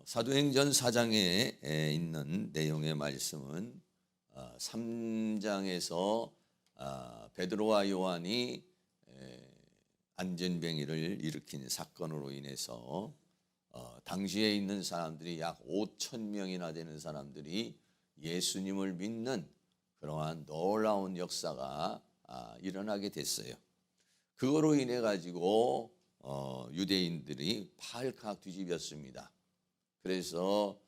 사도행전 4장에 있는 내용의 말씀은 3장에서 베드로와 요한이 안전병이를 일으킨 사건으로 인해서 당시에 있는 사람들이 약 5천 명이나 되는 사람들이 예수님을 믿는 그러한 놀라운 역사가 일어나게 됐어요. 그거로 인해 가지고 유대인들이 팔칵 뒤집혔습니다. 그래서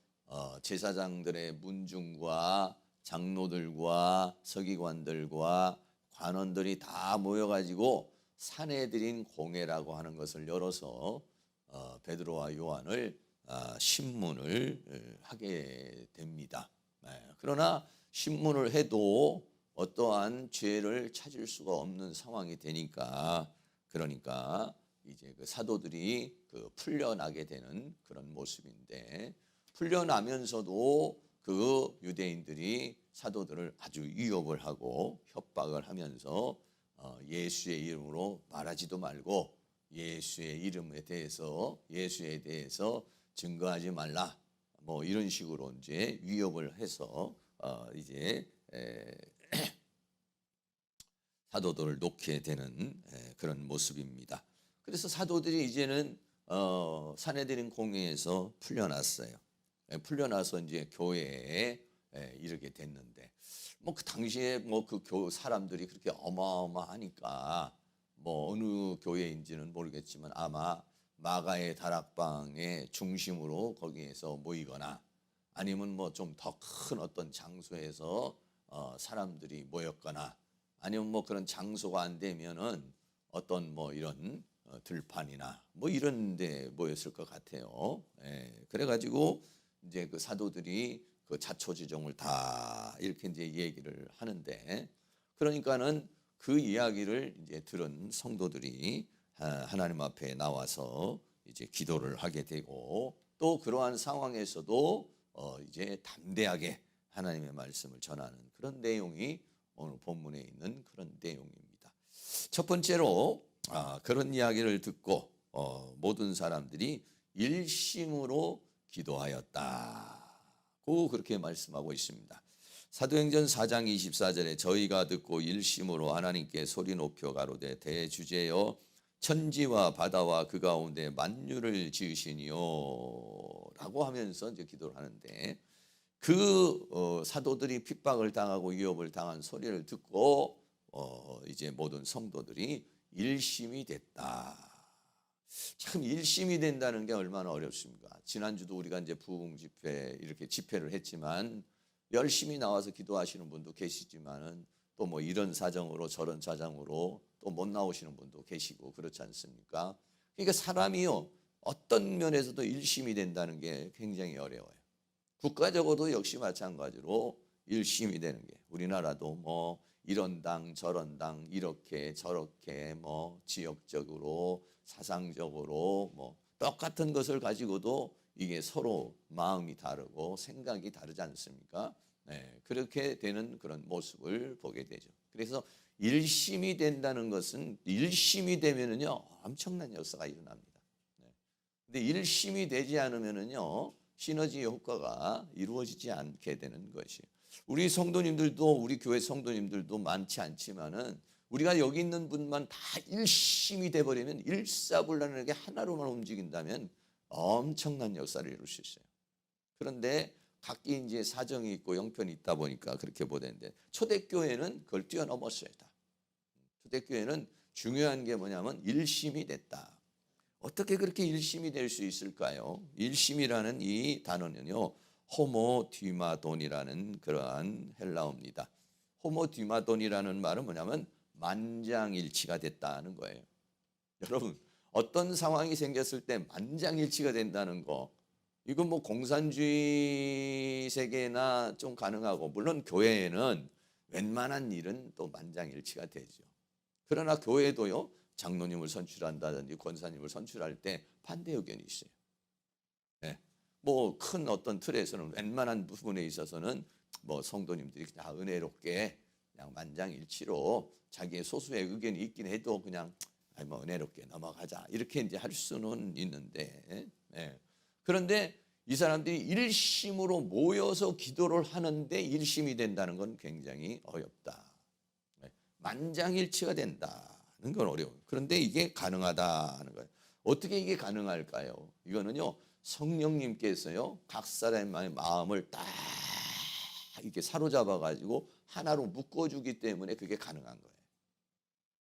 제사장들의 문중과 장로들과 서기관들과 관원들이 다 모여가지고 산헤드린 공회라고 하는 것을 열어서 베드로와 요한을 신문을 하게 됩니다. 그러나 신문을 해도 어떠한 죄를 찾을 수가 없는 상황이 되니까, 그러니까 이제 그 사도들이 풀려나게 되는 그런 모습인데, 풀려나면서도 그 유대인들이 사도들을 아주 위협을 하고 협박을 하면서 예수의 이름으로 말하지도 말고 예수의 예수에 대해서 증거하지 말라, 뭐 이런 식으로 이제 위협을 해서 이제 사도들을 놓게 되는 그런 모습입니다. 그래서 사도들이 이제는 산헤드린 공회에서 풀려났어요. 풀려나서 이제 교회에 이르게 됐는데, 뭐 그 당시에 뭐 그 사람들이 그렇게 어마어마하니까 뭐 어느 교회인지는 모르겠지만 아마 마가의 다락방의 중심으로 거기에서 모이거나 아니면 뭐 좀 더 큰 어떤 장소에서 사람들이 모였거나 아니면 뭐 그런 장소가 안 되면은 어떤 뭐 이런 들판이나 뭐 이런 데 모였을 것 같아요. 그래가지고 이제 그 사도들이 그 자초지종을 다 이렇게 이제 얘기를 하는데, 그러니까는 그 이야기를 이제 들은 성도들이 하나님 앞에 나와서 이제 기도를 하게 되고, 또 그러한 상황에서도 이제 담대하게 하나님의 말씀을 전하는 그런 내용이 오늘 본문에 있는 그런 내용입니다. 첫 번째로 그런 이야기를 듣고 모든 사람들이 일심으로 기도하였다고 그렇게 말씀하고 있습니다. 사도행전 4장 24절에 저희가 듣고 일심으로 하나님께 소리 높여 가로되 대주제여 천지와 바다와 그 가운데 만유를 지으시니요 라고 하면서 이제 기도를 하는데, 그 사도들이 핍박을 당하고 위협을 당한 소리를 듣고 이제 모든 성도들이 일심이 됐다. 참 일심이 된다는 게 얼마나 어렵습니까? 지난주도 우리가 이제 부흥 집회 이렇게 집회를 했지만 열심히 나와서 기도하시는 분도 계시지만은 또 뭐 이런 사정으로 저런 사정으로 또 못 나오시는 분도 계시고 그렇지 않습니까? 그러니까 사람이요 어떤 면에서도 일심이 된다는 게 굉장히 어려워요. 국가적으로도 역시 마찬가지로 일심이 되는 게, 우리나라도 뭐 이런 당 저런 당 이렇게 저렇게 뭐 지역적으로 사상적으로 뭐 똑같은 것을 가지고도 이게 서로 마음이 다르고 생각이 다르지 않습니까? 그렇게 되는 그런 모습을 보게 되죠. 그래서 일심이 된다는 것은, 일심이 되면은요 엄청난 역사가 일어납니다. 근데 일심이 되지 않으면은요 시너지 효과가 이루어지지 않게 되는 것이, 우리 성도님들도 우리 교회 성도님들도 많지 않지만은 우리가 여기 있는 분만 다 일심이 돼버리면, 일사불란하게 하나로만 움직인다면 엄청난 역사를 이룰 수 있어요. 그런데 각기 이제 사정이 있고 형편이 있다 보니까 그렇게 보는데, 초대교회는 그걸 뛰어넘었어요. 초대교회는 중요한 게 뭐냐면 일심이 됐다. 어떻게 그렇게 일심이 될 수 있을까요? 일심이라는 이 단어는요 호모디마돈이라는 그러한 헬라어입니다. 호모디마돈이라는 말은 뭐냐면 만장일치가 됐다는 거예요. 여러분, 어떤 상황이 생겼을 때 만장일치가 된다는 거, 이건 뭐 공산주의 세계나 좀 가능하고, 물론 교회에는 웬만한 일은 또 만장일치가 되죠. 그러나 교회도요 장로님을 선출한다든지 권사님을 선출할 때 반대 의견이 있어요. 뭐 큰 어떤 틀에서는 웬만한 부분에 있어서는 뭐 성도님들이 그냥 은혜롭게 그냥 만장일치로 자기의 소수의 의견이 있긴 해도 그냥 뭐 은혜롭게 넘어가자 이렇게 이제 할 수는 있는데, 그런데 이 사람들이 일심으로 모여서 기도를 하는데 일심이 된다는 건 굉장히 어렵다. 만장일치가 된다는 건 어려워요. 그런데 이게 가능하다는 거예요. 어떻게 이게 가능할까요? 이거는요, 성령님께서요, 각 사람의 마음을 딱 이렇게 사로잡아 가지고 하나로 묶어주기 때문에 그게 가능한 거예요.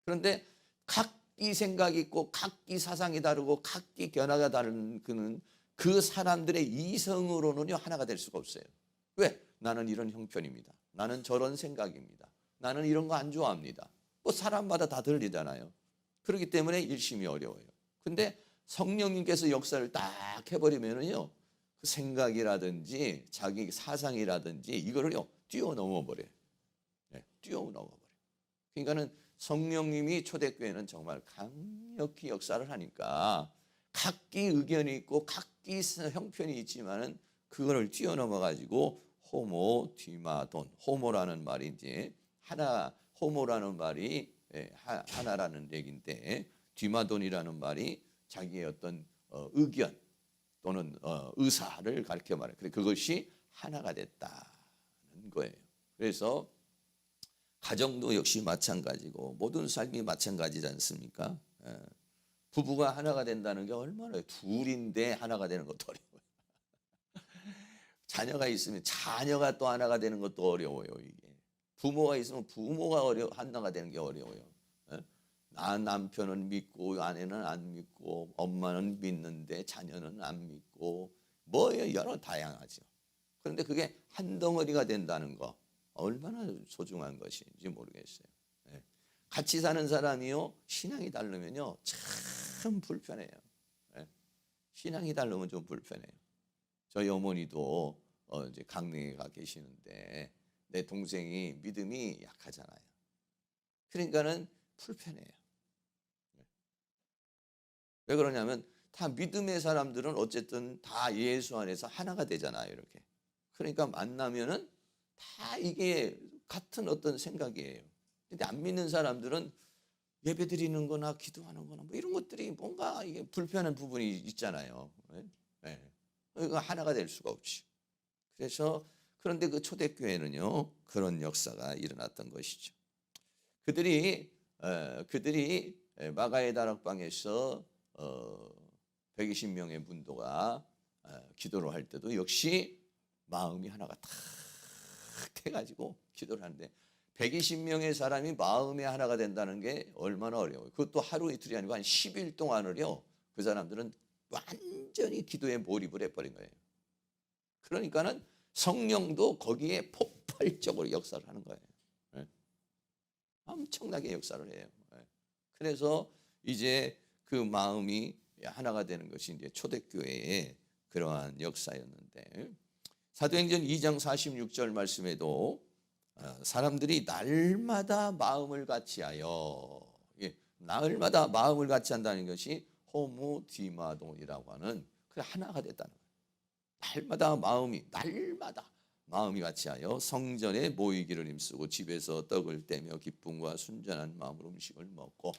그런데 각기 생각이 있고 각기 사상이 다르고 각기 견해가 다른 그 사람들의 이성으로는요 하나가 될 수가 없어요. 왜? 나는 이런 형편입니다. 나는 저런 생각입니다. 나는 이런 거 안 좋아합니다. 뭐 사람마다 다 들리잖아요. 그렇기 때문에 일심이 어려워요. 근데 성령님께서 역사를 딱 해버리면은요, 그 생각이라든지 자기 사상이라든지 이거를요 뛰어넘어 버려요. 뛰어넘어 버려요. 그러니까는 성령님이 초대교회는 정말 강력히 역사를 하니까 각기 의견이 있고 각기 형편이 있지만은 그거를 뛰어넘어 가지고 호모 디마돈, 호모라는 말이 이제 하나, 호모라는 말이 하나라는 얘기인데, 디마돈이라는 말이 자기의 어떤 의견 또는 의사를 가르쳐 말해요. 그것이 하나가 됐다는 거예요. 그래서 가정도 역시 마찬가지고 모든 삶이 마찬가지지 않습니까? 부부가 하나가 된다는 게 얼마나, 둘인데 하나가 되는 것도 어려워요. 자녀가 있으면 자녀가 또 하나가 되는 것도 어려워요. 이게 부모가 있으면 부모가 하나가 되는 게 어려워요. 남편은 믿고 아내는 안 믿고 엄마는 믿는데 자녀는 안 믿고 뭐 여러 다양하죠. 그런데 그게 한 덩어리가 된다는 거 얼마나 소중한 것인지 모르겠어요. 같이 사는 사람이요 신앙이 다르면요 참 불편해요. 신앙이 다르면 좀 불편해요. 저희 어머니도 이제 강릉에 가 계시는데 내 동생이 믿음이 약하잖아요. 그러니까는 불편해요. 왜 그러냐면 다 믿음의 사람들은 어쨌든 다 예수 안에서 하나가 되잖아요. 이렇게. 그러니까 만나면은 다 이게 같은 어떤 생각이에요. 근데 안 믿는 사람들은 예배 드리는 거나 기도하는 거나 뭐 이런 것들이 뭔가 이게 불편한 부분이 있잖아요. 네. 그러니까 하나가 될 수가 없지. 그래서 그런데 그 초대교회는요 그런 역사가 일어났던 것이죠. 그들이 마가의 다락방에서 120명의 문도가 기도를 할 때도 역시 마음이 하나가 탁 해가지고 기도를 하는데 120명의 사람이 마음이 하나가 된다는 게 얼마나 어려워요. 그것도 하루 이틀이 아니고 한 10일 동안을요 그 사람들은 완전히 기도에 몰입을 해버린 거예요. 그러니까는 성령도 거기에 폭발적으로 역사를 하는 거예요. 엄청나게 역사를 해요. 그래서 이제 그 마음이 하나가 되는 것이 이제 초대교회의 그러한 역사였는데, 사도행전 2장 46절 말씀에도 사람들이 날마다 마음을 같이하여, 날마다 마음을 같이 한다는 것이 호모디마돈이라고 하는 그 하나가 됐다는 거예요. 날마다 마음이 같이하여 성전에 모이기를 힘쓰고 집에서 떡을 떼며 기쁨과 순전한 마음으로 음식을 먹고.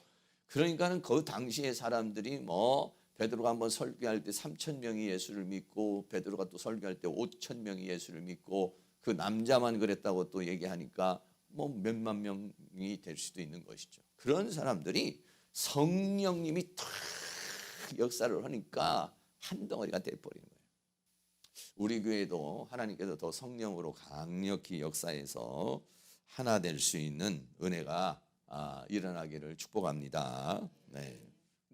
그러니까는 그 당시에 사람들이 뭐 베드로가 한번 설교할 때 3,000명이 예수를 믿고 베드로가 또 설교할 때 5,000명이 예수를 믿고 그 남자만 그랬다고 또 얘기하니까 뭐 몇만 명이 될 수도 있는 것이죠. 그런 사람들이 성령님이 탁 역사를 하니까 한 덩어리가 돼버리는 거예요. 우리 교회도 하나님께서 더 성령으로 강력히 역사해서 하나 될 수 있는 은혜가 일어나기를 축복합니다. 네.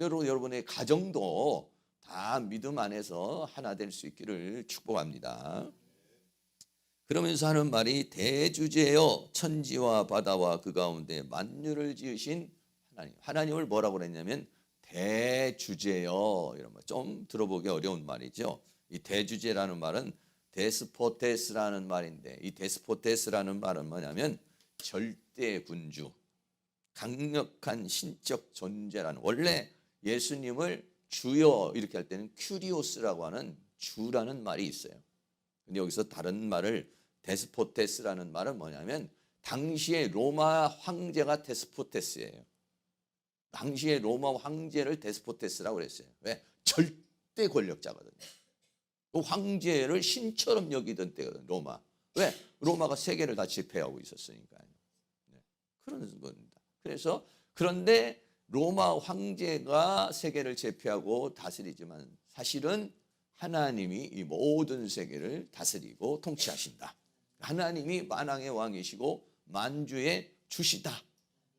여러분의 가정도 다 믿음 안에서 하나 될 수 있기를 축복합니다. 그러면서 하는 말이 대주제여 천지와 바다와 그 가운데 만유를 지으신 하나님. 하나님을 뭐라고 그랬냐면 대주제여, 이런 말 좀 들어보기 어려운 말이죠. 이 대주제라는 말은 데스포테스라는 말인데, 이 데스포테스라는 말은 뭐냐면 절대 군주, 강력한 신적 존재라는, 원래 예수님을 주여 이렇게 할 때는 큐리오스라고 하는 주라는 말이 있어요. 근데 여기서 다른 말을 데스포테스라는 말은 뭐냐면 당시의 로마 황제가 데스포테스예요. 당시의 로마 황제를 데스포테스라고 그랬어요. 왜? 절대 권력자거든요. 그 황제를 신처럼 여기던 때거든, 로마. 왜? 로마가 세계를 다 지배하고 있었으니까요. 네. 그런 겁니다. 그래서 그런데 로마 황제가 세계를 제패하고 다스리지만 사실은 하나님이 이 모든 세계를 다스리고 통치하신다. 하나님이 만왕의 왕이시고 만주의 주시다.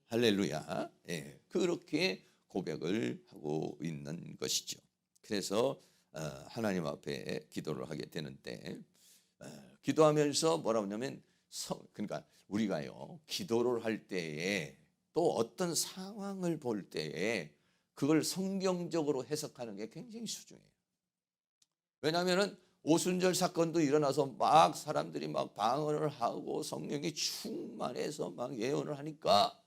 할렐루야. 예, 그렇게 고백을 하고 있는 것이죠. 그래서 하나님 앞에 기도를 하게 되는데 기도하면서 뭐라고 하냐면 그러니까 우리가요 기도를 할 때에 또 어떤 상황을 볼 때에 그걸 성경적으로 해석하는 게 굉장히 소중해요. 왜냐하면 오순절 사건도 일어나서 막 사람들이 막 방언을 하고 성령이 충만해서 막 예언을 하니까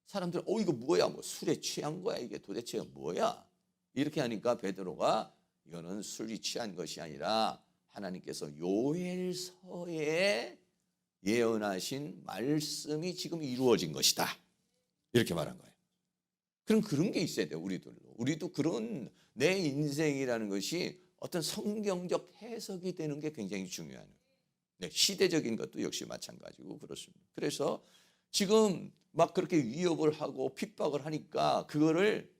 사람들 이거 뭐야, 뭐 술에 취한 거야, 이게 도대체 뭐야, 이렇게 하니까 베드로가 이거는 술이 취한 것이 아니라 하나님께서 요엘서에 예언하신 말씀이 지금 이루어진 것이다, 이렇게 말한 거예요. 그럼 그런 게 있어야 돼요. 우리도 그런 내 인생이라는 것이 어떤 성경적 해석이 되는 게 굉장히 중요해요. 네, 시대적인 것도 역시 마찬가지고 그렇습니다. 그래서 지금 막 그렇게 위협을 하고 핍박을 하니까 그거를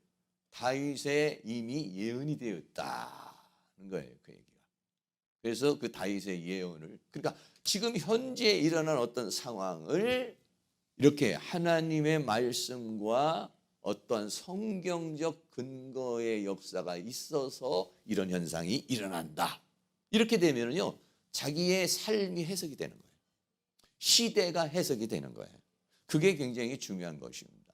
다윗에 이미 예언이 되었다는 거예요, 그 얘기가. 그래서 그 다윗의 예언을, 그러니까 지금 현재 일어난 어떤 상황을 이렇게 하나님의 말씀과 어떤 성경적 근거의 역사가 있어서 이런 현상이 일어난다. 이렇게 되면요, 자기의 삶이 해석이 되는 거예요. 시대가 해석이 되는 거예요. 그게 굉장히 중요한 것입니다.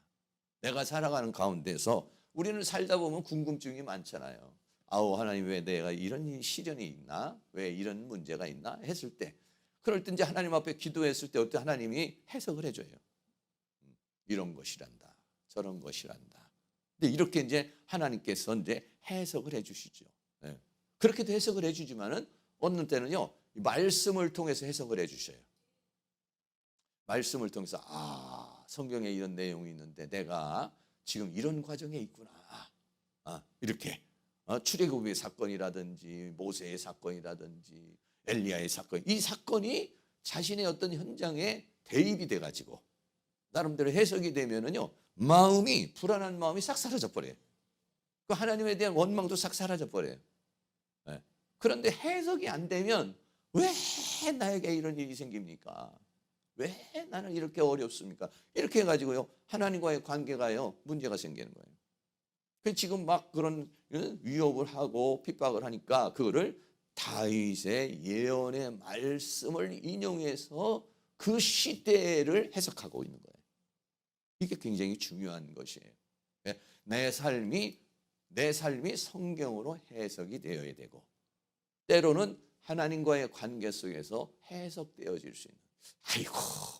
내가 살아가는 가운데서 우리는 살다 보면 궁금증이 많잖아요. 아우, 하나님 왜 내가 이런 시련이 있나? 왜 이런 문제가 있나? 했을 때, 그럴 때 이제 하나님 앞에 기도했을 때 어때? 하나님이 해석을 해줘요. 이런 것이란다, 저런 것이란다. 근데 이렇게 이제 하나님께서 이제 해석을 해주시죠. 네. 그렇게도 해석을 해주지만은 어느 때는요, 말씀을 통해서 해석을 해주셔요. 말씀을 통해서 성경에 이런 내용이 있는데 내가 지금 이런 과정에 있구나. 이렇게 출애굽의 사건이라든지 모세의 사건이라든지 엘리야의 사건, 이 사건이 자신의 어떤 현장에 대입이 돼가지고 나름대로 해석이 되면은요, 마음이, 불안한 마음이 싹 사라져 버려요. 그 하나님에 대한 원망도 싹 사라져 버려요. 네. 그런데 해석이 안 되면 왜 나에게 이런 일이 생깁니까? 왜 나는 이렇게 어렵습니까? 이렇게 해가지고요, 하나님과의 관계가요, 문제가 생기는 거예요. 지금 막 그런 위협을 하고 핍박을 하니까 그거를 다윗의 예언의 말씀을 인용해서 그 시대를 해석하고 있는 거예요. 이게 굉장히 중요한 것이에요. 내 삶이 성경으로 해석이 되어야 되고, 때로는 하나님과의 관계 속에서 해석되어질 수 있는, 아이고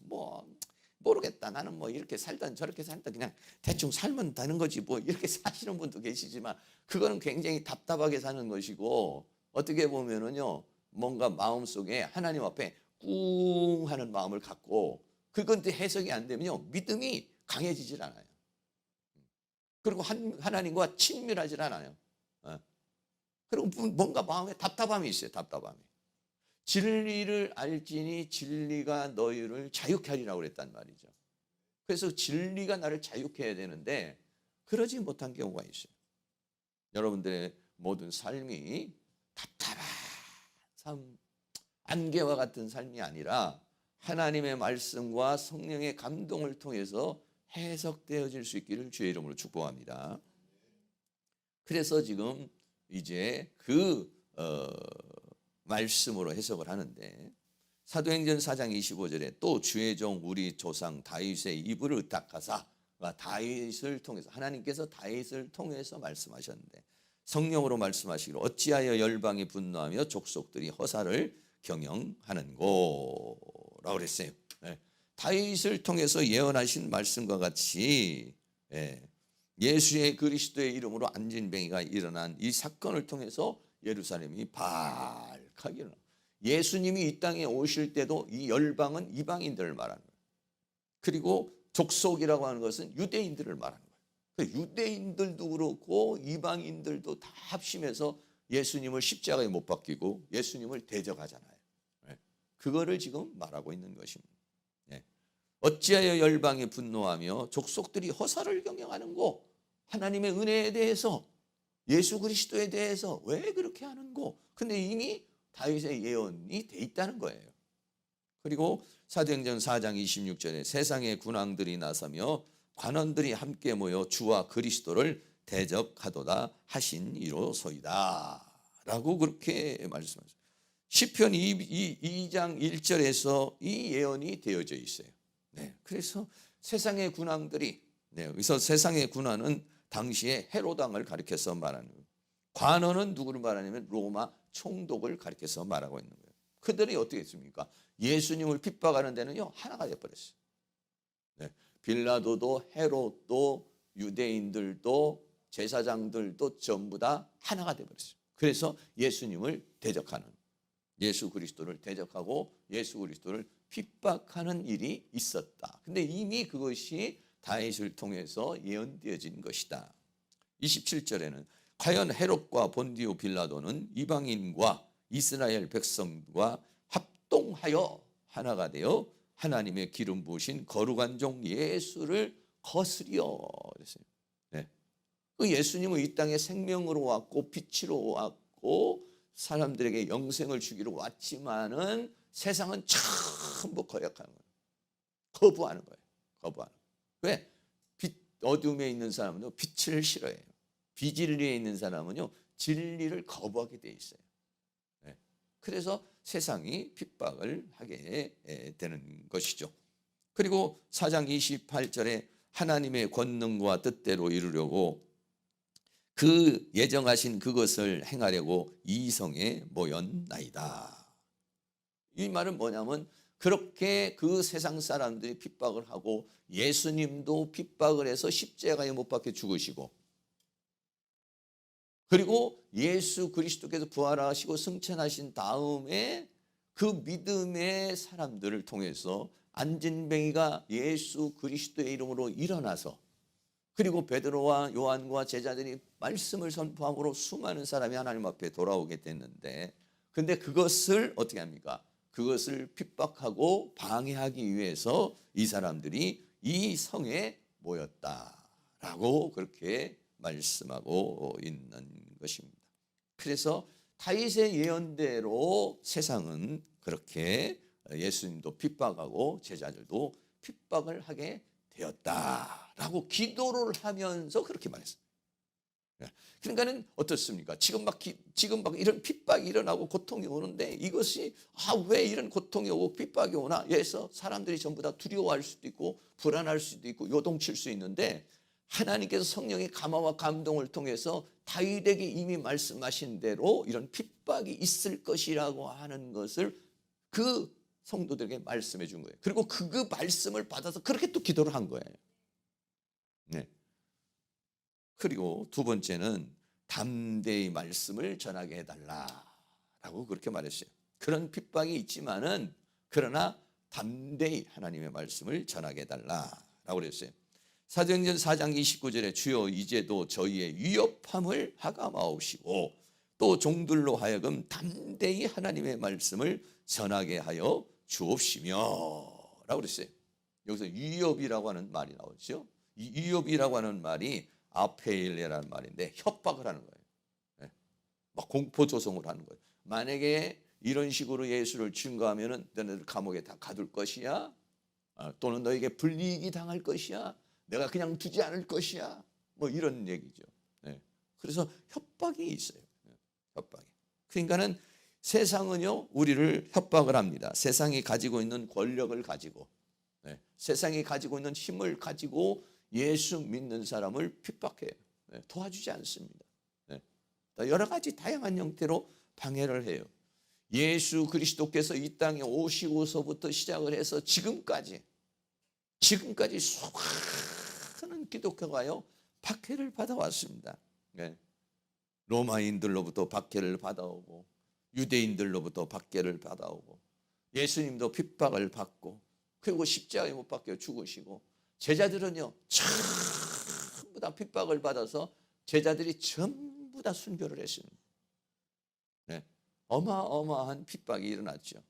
뭐 모르겠다, 나는 뭐 이렇게 살던 저렇게 살던 그냥 대충 살면 되는 거지 뭐, 이렇게 사시는 분도 계시지만 그거는 굉장히 답답하게 사는 것이고, 어떻게 보면은요, 뭔가 마음속에 하나님 앞에 꿍 하는 마음을 갖고 그건 해석이 안 되면요, 믿음이 강해지질 않아요. 그리고 하나님과 친밀하질 않아요. 그리고 뭔가 마음에 답답함이 있어요. 답답함이. 진리를 알지니 진리가 너희를 자유케 하리라고 그랬단 말이죠. 그래서 진리가 나를 자유케 해야 되는데 그러지 못한 경우가 있어요. 여러분들의 모든 삶이 답답한 삶, 안개와 같은 삶이 아니라 하나님의 말씀과 성령의 감동을 통해서 해석되어질 수 있기를 주의 이름으로 축복합니다. 그래서 지금 이제 그 말씀으로 해석을 하는데, 사도행전 4장 25절에 또 주의 종 우리 조상 다윗의 입을 의탁하사, 다윗을 통해서, 하나님께서 다윗을 통해서 말씀하셨는데 성령으로 말씀하시기로 어찌하여 열방이 분노하며 족속들이 허사를 경영하는고 라고 그랬어요. 다윗을 통해서 예언하신 말씀과 같이 예수의 그리스도의 이름으로 안진뱅이가 일어난 이 사건을 통해서 예루살렘이 발칵 일어나. 예수님이 이 땅에 오실 때도 이 열방은 이방인들을 말하는 거예요. 그리고 족속이라고 하는 것은 유대인들을 말하는 거예요. 유대인들도 그렇고 이방인들도 다 합심해서 예수님을 십자가에 못 박히고 예수님을 대적하잖아요. 네. 그거를 지금 말하고 있는 것입니다. 네. 어찌하여 열방이 분노하며 족속들이 허사를 경영하는고? 하나님의 은혜에 대해서, 예수 그리스도에 대해서 왜 그렇게 하는고? 근데 이미 다윗의 예언이 돼 있다는 거예요. 그리고 사도행전 4장 26절에 세상의 군왕들이 나서며 관원들이 함께 모여 주와 그리스도를 대적하도다 하신 이로소이다 라고 그렇게 말씀하셨어요. 시편 2장 1절에서 이 예언이 되어져 있어요. 네, 그래서 세상의 군왕들이, 네, 그래서 세상의 군왕은 당시에 헤롯왕을 가리켜서 말하는 거예요. 관원은 누구를 말하냐면 로마 총독을 가리켜서 말하고 있는 거예요. 그들이 어떻게 했습니까? 예수님을 핍박하는 데는요 하나가 되어버렸어요. 네, 빌라도도 헤롯도 유대인들도 제사장들도 전부 다 하나가 되어버렸어요. 그래서 예수님을 대적하는, 예수 그리스도를 대적하고 예수 그리스도를 핍박하는 일이 있었다. 근데 이미 그것이 다윗을 통해서 예언되어진 것이다. 27절에는 과연 헤롯과 본디오 빌라도는 이방인과 이스라엘 백성과 합동하여 하나가 되어 하나님의 기름 부으신 거룩한 종 예수를 거스려 그랬어요. 네. 그 예수님은 이 땅에 생명으로 왔고 빛으로 왔고 사람들에게 영생을 주기로 왔지만은 세상은 전부 거역하는 거예요. 거부하는 거예요. 거부하는 거예요. 왜? 어둠에 있는 사람은요 빛을 싫어해요. 비진리에 있는 사람은요 진리를 거부하게 돼 있어요. 네. 그래서 세상이 핍박을 하게 되는 것이죠. 그리고 4장 28절에 하나님의 권능과 뜻대로 이루려고 그 예정하신 그것을 행하려고 이성에 모였나이다. 이 말은 뭐냐면 그렇게 그 세상 사람들이 핍박을 하고 예수님도 핍박을 해서 십자가에 못 박혀 죽으시고, 그리고 예수 그리스도께서 부활하시고 승천하신 다음에 그 믿음의 사람들을 통해서 안진뱅이가 예수 그리스도의 이름으로 일어나서, 그리고 베드로와 요한과 제자들이 말씀을 선포함으로 수많은 사람이 하나님 앞에 돌아오게 됐는데, 근데 그것을 어떻게 합니까? 그것을 핍박하고 방해하기 위해서 이 사람들이 이 성에 모였다라고 그렇게 말씀하고 있는 것입니다. 그래서 다윗의 예언대로 세상은 그렇게 예수님도 핍박하고 제자들도 핍박을 하게 되었다라고 기도를 하면서 그렇게 말했어요. 그러니까는 어떻습니까? 지금 막 이런 핍박이 일어나고 고통이 오는데 이것이 왜 이런 고통이 오고 핍박이 오나 해서 사람들이 전부 다 두려워할 수도 있고 불안할 수도 있고 요동칠 수 있는데, 하나님께서 성령의 감화와 감동을 통해서 다윗에게 이미 말씀하신 대로 이런 핍박이 있을 것이라고 하는 것을 그 성도들에게 말씀해 준 거예요. 그리고 그 말씀을 받아서 그렇게 또 기도를 한 거예요. 네. 그리고 두 번째는 담대히 말씀을 전하게 해달라라고 그렇게 말했어요. 그런 핍박이 있지만은 그러나 담대히 하나님의 말씀을 전하게 해달라라고 그랬어요. 사도행전 4장 29절에 주여 이제도 저희의 위협함을 하감하옵시고 또 종들로 하여금 담대히 하나님의 말씀을 전하게 하여 주옵시며 라고 그랬어요. 여기서 위협이라고 하는 말이 나오죠. 이 위협이라고 하는 말이 아페일레라는 말인데 협박을 하는 거예요. 네. 막 공포 조성을 하는 거예요. 만약에 이런 식으로 예수를 증거하면은 너네들 감옥에 다 가둘 것이야. 또는 너에게 불이익이 당할 것이야. 내가 그냥 두지 않을 것이야. 뭐 이런 얘기죠. 네. 그래서 협박이 있어요. 협박이. 그러니까는 세상은요 우리를 협박을 합니다. 세상이 가지고 있는 권력을 가지고, 네. 세상이 가지고 있는 힘을 가지고 예수 믿는 사람을 핍박해요. 네. 도와주지 않습니다. 네. 여러 가지 다양한 형태로 방해를 해요. 예수 그리스도께서 이 땅에 오시고서부터 시작을 해서 지금까지 수많은 기독교가요 박해를 받아왔습니다. 네. 로마인들로부터 박해를 받아오고 유대인들로부터 박해를 받아오고 예수님도 핍박을 받고 그리고 십자가에 못 박혀 죽으시고, 제자들은요 전부 다 핍박을 받아서 제자들이 전부 다 순교를 했습니다. 어마어마한 핍박이 일어났죠.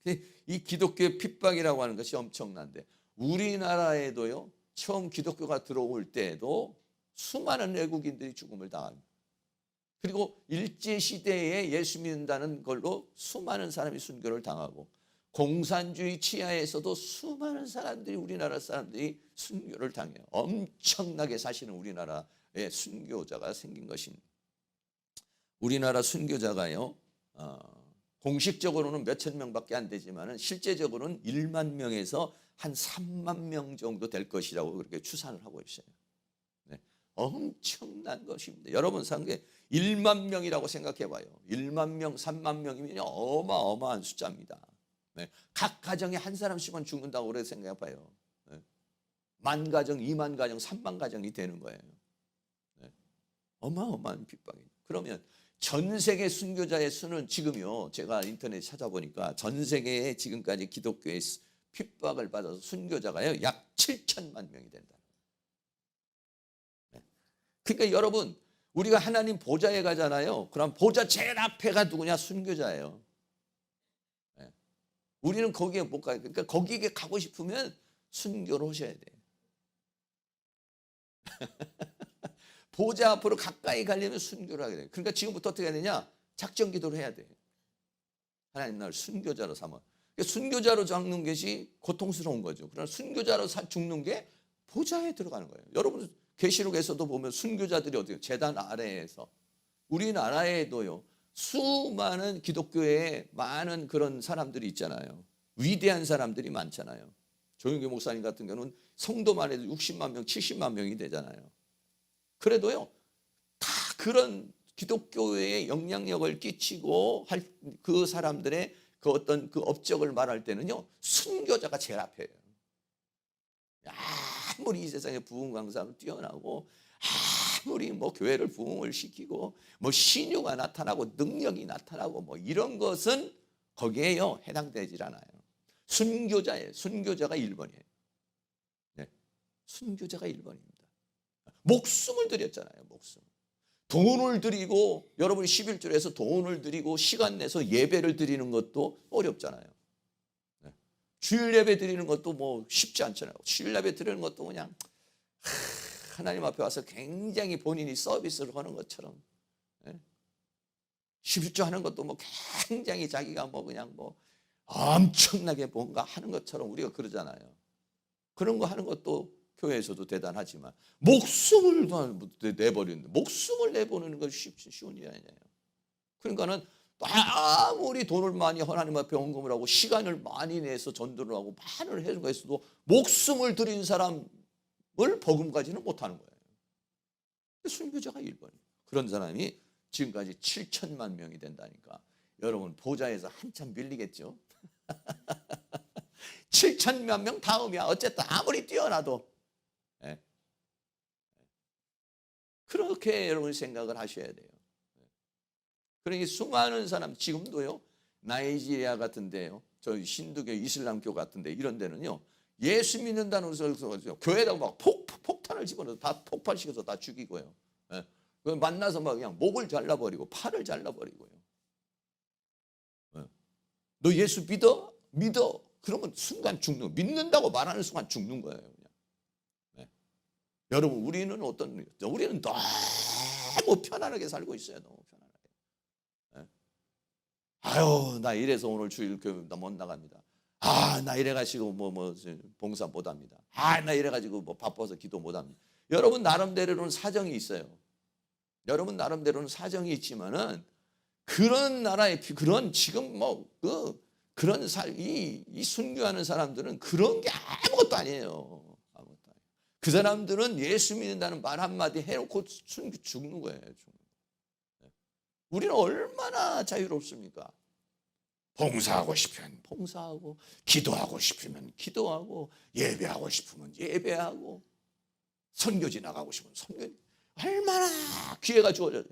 예. 이 기독교의 핍박이라고 하는 것이 엄청난데 우리나라에도요. 처음 기독교가 들어올 때에도 수많은 외국인들이 죽음을 당합니다. 그리고 일제시대에 예수 믿는다는 걸로 수많은 사람이 순교를 당하고 공산주의 치하에서도 수많은 사람들이 우리나라 사람들이 순교를 당해요. 엄청나게 사실은 우리나라에 순교자가 생긴 것입니다. 우리나라 순교자가요. 공식적으로는 몇천 명밖에 안 되지만 실제적으로는 1만 명에서 한 3만 명 정도 될 것이라고 그렇게 추산을 하고 있어요. 네. 엄청난 것입니다. 여러분 상계 1만 명이라고 생각해 봐요. 1만 명, 3만 명이면 어마어마한 숫자입니다. 네. 각 가정에 한 사람씩은 죽는다고 그래 생각해 봐요. 네. 1만 가정, 2만 가정, 3만 가정이 되는 거예요. 네. 어마어마한 핍박이에요. 그러면 전 세계 순교자의 수는 지금요. 제가 인터넷 찾아보니까 전 세계에 지금까지 기독교의 핍박을 받아서 순교자가요. 약 7천만 명이 된다. 네. 그러니까 여러분 우리가 하나님 보좌에 가잖아요. 그럼 보좌 제일 앞에가 누구냐? 순교자예요. 네. 우리는 거기에 못 가요. 그러니까 거기에 가고 싶으면 순교를 하셔야 돼요. 보좌 앞으로 가까이 가려면 순교를 하게 돼요. 그러니까 지금부터 어떻게 해야 되냐? 작전 기도를 해야 돼요. 하나님 나를 순교자로 삼아. 그러니까 순교자로 죽는 것이 고통스러운 거죠. 그러나 순교자로 죽는 게 보좌에 들어가는 거예요. 여러분 계시록에서도 보면 순교자들이 어떻게 제단 아래에서 우리나라에도요. 수많은 기독교의 많은 그런 사람들이 있잖아요. 위대한 사람들이 많잖아요. 조영규 목사님 같은 경우는 성도만 해도 60만 명, 70만 명이 되잖아요. 그래도요, 다 그런 기독교에 영향력을 끼치고 할 그 사람들의 그 어떤 그 업적을 말할 때는요, 순교자가 제일 앞에요. 아무리 이 세상에 부흥 강사로 뛰어나고, 아무리 뭐 교회를 부흥을 시키고, 뭐 신유가 나타나고 능력이 나타나고 뭐 이런 것은 거기에요 해당되질 않아요. 순교자예요. 순교자가 1번이에요. 네. 순교자가 1번입니다. 목숨을 드렸잖아요. 목숨. 돈을 드리고 여러분이 11조에서 돈을 드리고 시간 내서 예배를 드리는 것도 어렵잖아요. 네. 주일 예배 드리는 것도 뭐 쉽지 않잖아요. 주일 예배 드리는 것도 그냥 하나님 앞에 와서 굉장히 본인이 서비스를 하는 것처럼 11조 하는 것도 뭐 굉장히 자기가 뭐 그냥 뭐 엄청나게 뭔가 하는 것처럼 우리가 그러잖아요. 그런 거 하는 것도 교회에서도 대단하지만 목숨을 내버리는데 목숨을 내보내는 것이 쉬운 일이 아니에요. 그러니까는 아무리 돈을 많이 하나님 앞에 헌금을 하고 시간을 많이 내서 전도를 하고 많은 해주고 했어도 목숨을 드린 사람을 복음까지는 못하는 거예요. 순교자가 1번이에요. 그런 사람이 지금까지 7천만 명이 된다니까 여러분 보좌에서 한참 밀리겠죠. 7천만 명 다음이야. 어쨌든 아무리 뛰어나도 그렇게 여러분 생각을 하셔야 돼요. 그러니 수많은 사람 지금도요. 나이지리아 같은 데요. 저희 신두교 이슬람교 같은 데 이런 데는요. 예수 믿는다는 소리서 교회에다가 막 폭탄을 집어넣어서 다 폭발시켜서 다 죽이고요. 만나서 막 그냥 목을 잘라버리고 팔을 잘라버리고요. 너 예수 믿어? 믿어. 그러면 순간 죽는 믿는다고 말하는 순간 죽는 거예요. 그냥. 여러분 우리는 우리는 너무 편안하게 살고 있어요. 너무 편안하게. 아유 나 이래서 오늘 주일 교회 못 나갑니다. 나 이래가지고 뭐 봉사 못합니다. 나 이래가지고 뭐 바빠서 기도 못합니다. 여러분 나름대로는 사정이 있어요. 여러분 나름대로는 사정이 있지만은 그런 나라의 그런 지금 뭐 그런 이 순교하는 사람들은 그런 게 아무것도 아니에요. 아무것도 아니에요. 그 사람들은 예수 믿는다는 말 한마디 해놓고 죽는 거예요. 우리는 얼마나 자유롭습니까? 봉사하고 싶으면 봉사하고 기도하고 싶으면 기도하고 예배하고 싶으면 예배하고 선교지 나가고 싶으면 선교지 얼마나 기회가 주어져요.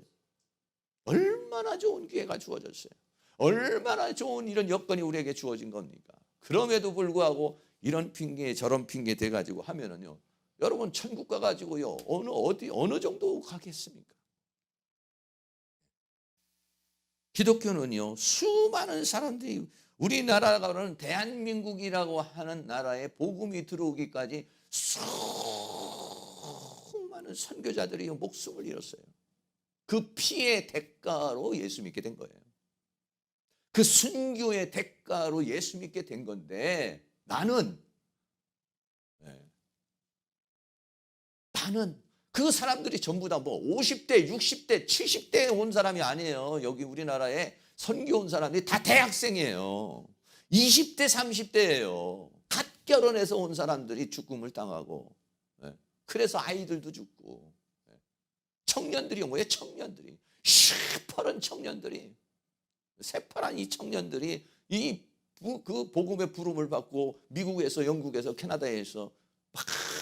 얼마나 좋은 기회가 주어졌어요. 얼마나 좋은 이런 여건이 우리에게 주어진 겁니까? 그럼에도 불구하고 이런 핑계 저런 핑계 대가지고 하면은요. 여러분 천국 가가지고요. 어느 정도 가겠습니까? 기독교는요, 수많은 사람들이 우리나라가는 대한민국이라고 하는 나라에 복음이 들어오기까지 수많은 선교자들이 목숨을 잃었어요. 그 피의 대가로 예수 믿게 된 거예요. 그 순교의 대가로 예수 믿게 된 건데 나는 그 사람들이 전부 다 뭐 50대, 60대, 70대에 온 사람이 아니에요. 여기 우리나라에 선교 온 사람들이 다 대학생이에요. 20대, 30대예요. 갓 결혼해서 온 사람들이 죽음을 당하고, 그래서 아이들도 죽고, 청년들이 뭐예요? 청년들이 시퍼런 청년들이, 새파란 이 청년들이 그 복음의 부름을 받고 미국에서, 영국에서, 캐나다에서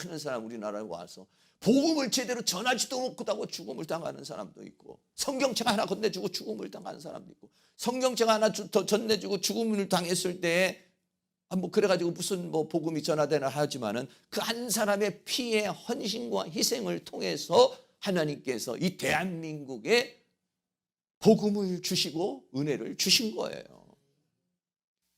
많은 사람 우리나라에 와서 복음을 제대로 전하지도 못하고 죽음을 당하는 사람도 있고, 성경책 하나 건네주고 죽음을 당하는 사람도 있고, 성경책 하나 전해주고 죽음을 당했을 때 뭐 그래가지고 무슨 뭐 복음이 전하되나 하지만은 그 한 사람의 피의 헌신과 희생을 통해서 하나님께서 이 대한민국에 복음을 주시고 은혜를 주신 거예요.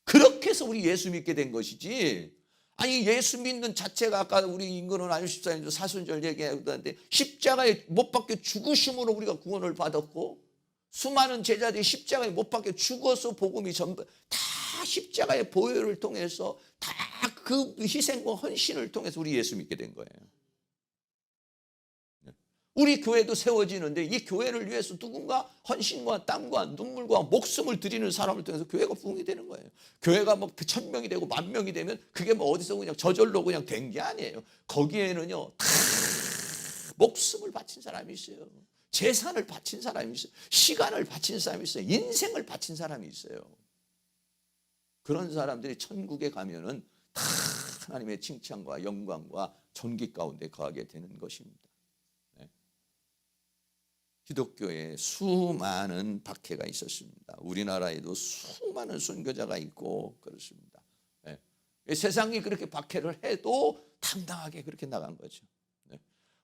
그렇게 해서 우리 예수 믿게 된 것이지, 아니 예수 믿는 자체가 아까 우리 인근은 안유 집사님도 사순절 얘기하던데 십자가에 못 박혀 죽으심으로 우리가 구원을 받았고, 수많은 제자들이 십자가에 못 박혀 죽어서 복음이 전부 다 십자가의 보혈을 통해서 다 그 희생과 헌신을 통해서 우리 예수 믿게 된 거예요. 우리 교회도 세워지는데 이 교회를 위해서 누군가 헌신과 땀과 눈물과 목숨을 드리는 사람을 통해서 교회가 부흥이 되는 거예요. 교회가 뭐 1000명이 되고 10,000명이 되면 그게 뭐 어디서 그냥 저절로 그냥 된 게 아니에요. 거기에는요 다 목숨을 바친 사람이 있어요. 재산을 바친 사람이 있어요. 시간을 바친 사람이 있어요. 인생을 바친 사람이 있어요. 그런 사람들이 천국에 가면은 다 하나님의 칭찬과 영광과 존귀 가운데 거하게 되는 것입니다. 기독교에 수많은 박해가 있었습니다. 우리나라에도 수많은 순교자가 있고 그렇습니다. 세상이 그렇게 박해를 해도 당당하게 그렇게 나간 거죠.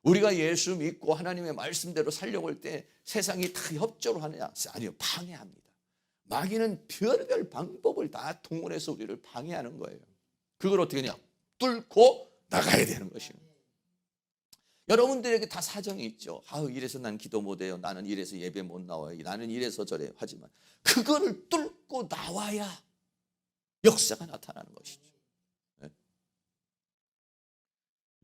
우리가 예수 믿고 하나님의 말씀대로 살려고 할 때 세상이 다 협조를 하느냐? 아니요, 방해합니다. 마귀는 별별 방법을 다 동원해서 우리를 방해하는 거예요. 그걸 어떻게 하냐? 뚫고 나가야 되는 것입니다. 여러분들에게 다 사정이 있죠. 이래서 난 기도 못해요. 나는 이래서 예배 못 나와요. 나는 이래서 저래요. 하지만 그거를 뚫고 나와야 역사가 나타나는 것이죠.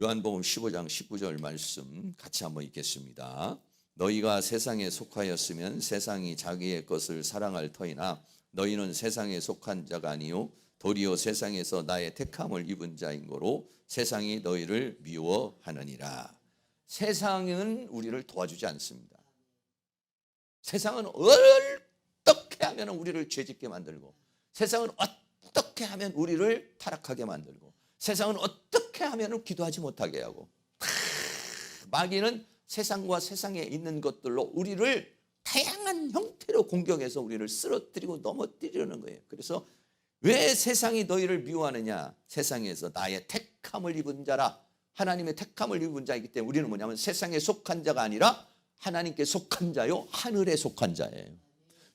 요한복음 15장 19절 말씀 같이 한번 읽겠습니다. 너희가 세상에 속하였으면 세상이 자기의 것을 사랑할 터이나 너희는 세상에 속한 자가 아니요 도리어 세상에서 나의 택함을 입은 자인 거로 세상이 너희를 미워하느니라. 세상은 우리를 도와주지 않습니다. 세상은 어떻게 하면 우리를 죄짓게 만들고, 세상은 어떻게 하면 우리를 타락하게 만들고, 세상은 어떻게 하면 기도하지 못하게 하고, 마귀는 세상과 세상에 있는 것들로 우리를 다양한 형태로 공격해서 우리를 쓰러뜨리고 넘어뜨리려는 거예요. 그래서 왜 세상이 너희를 미워하느냐? 세상에서 나의 택함을 입은 자라. 하나님의 택함을 입은 자이기 때문에 우리는 뭐냐면 세상에 속한 자가 아니라 하나님께 속한 자요, 하늘에 속한 자예요.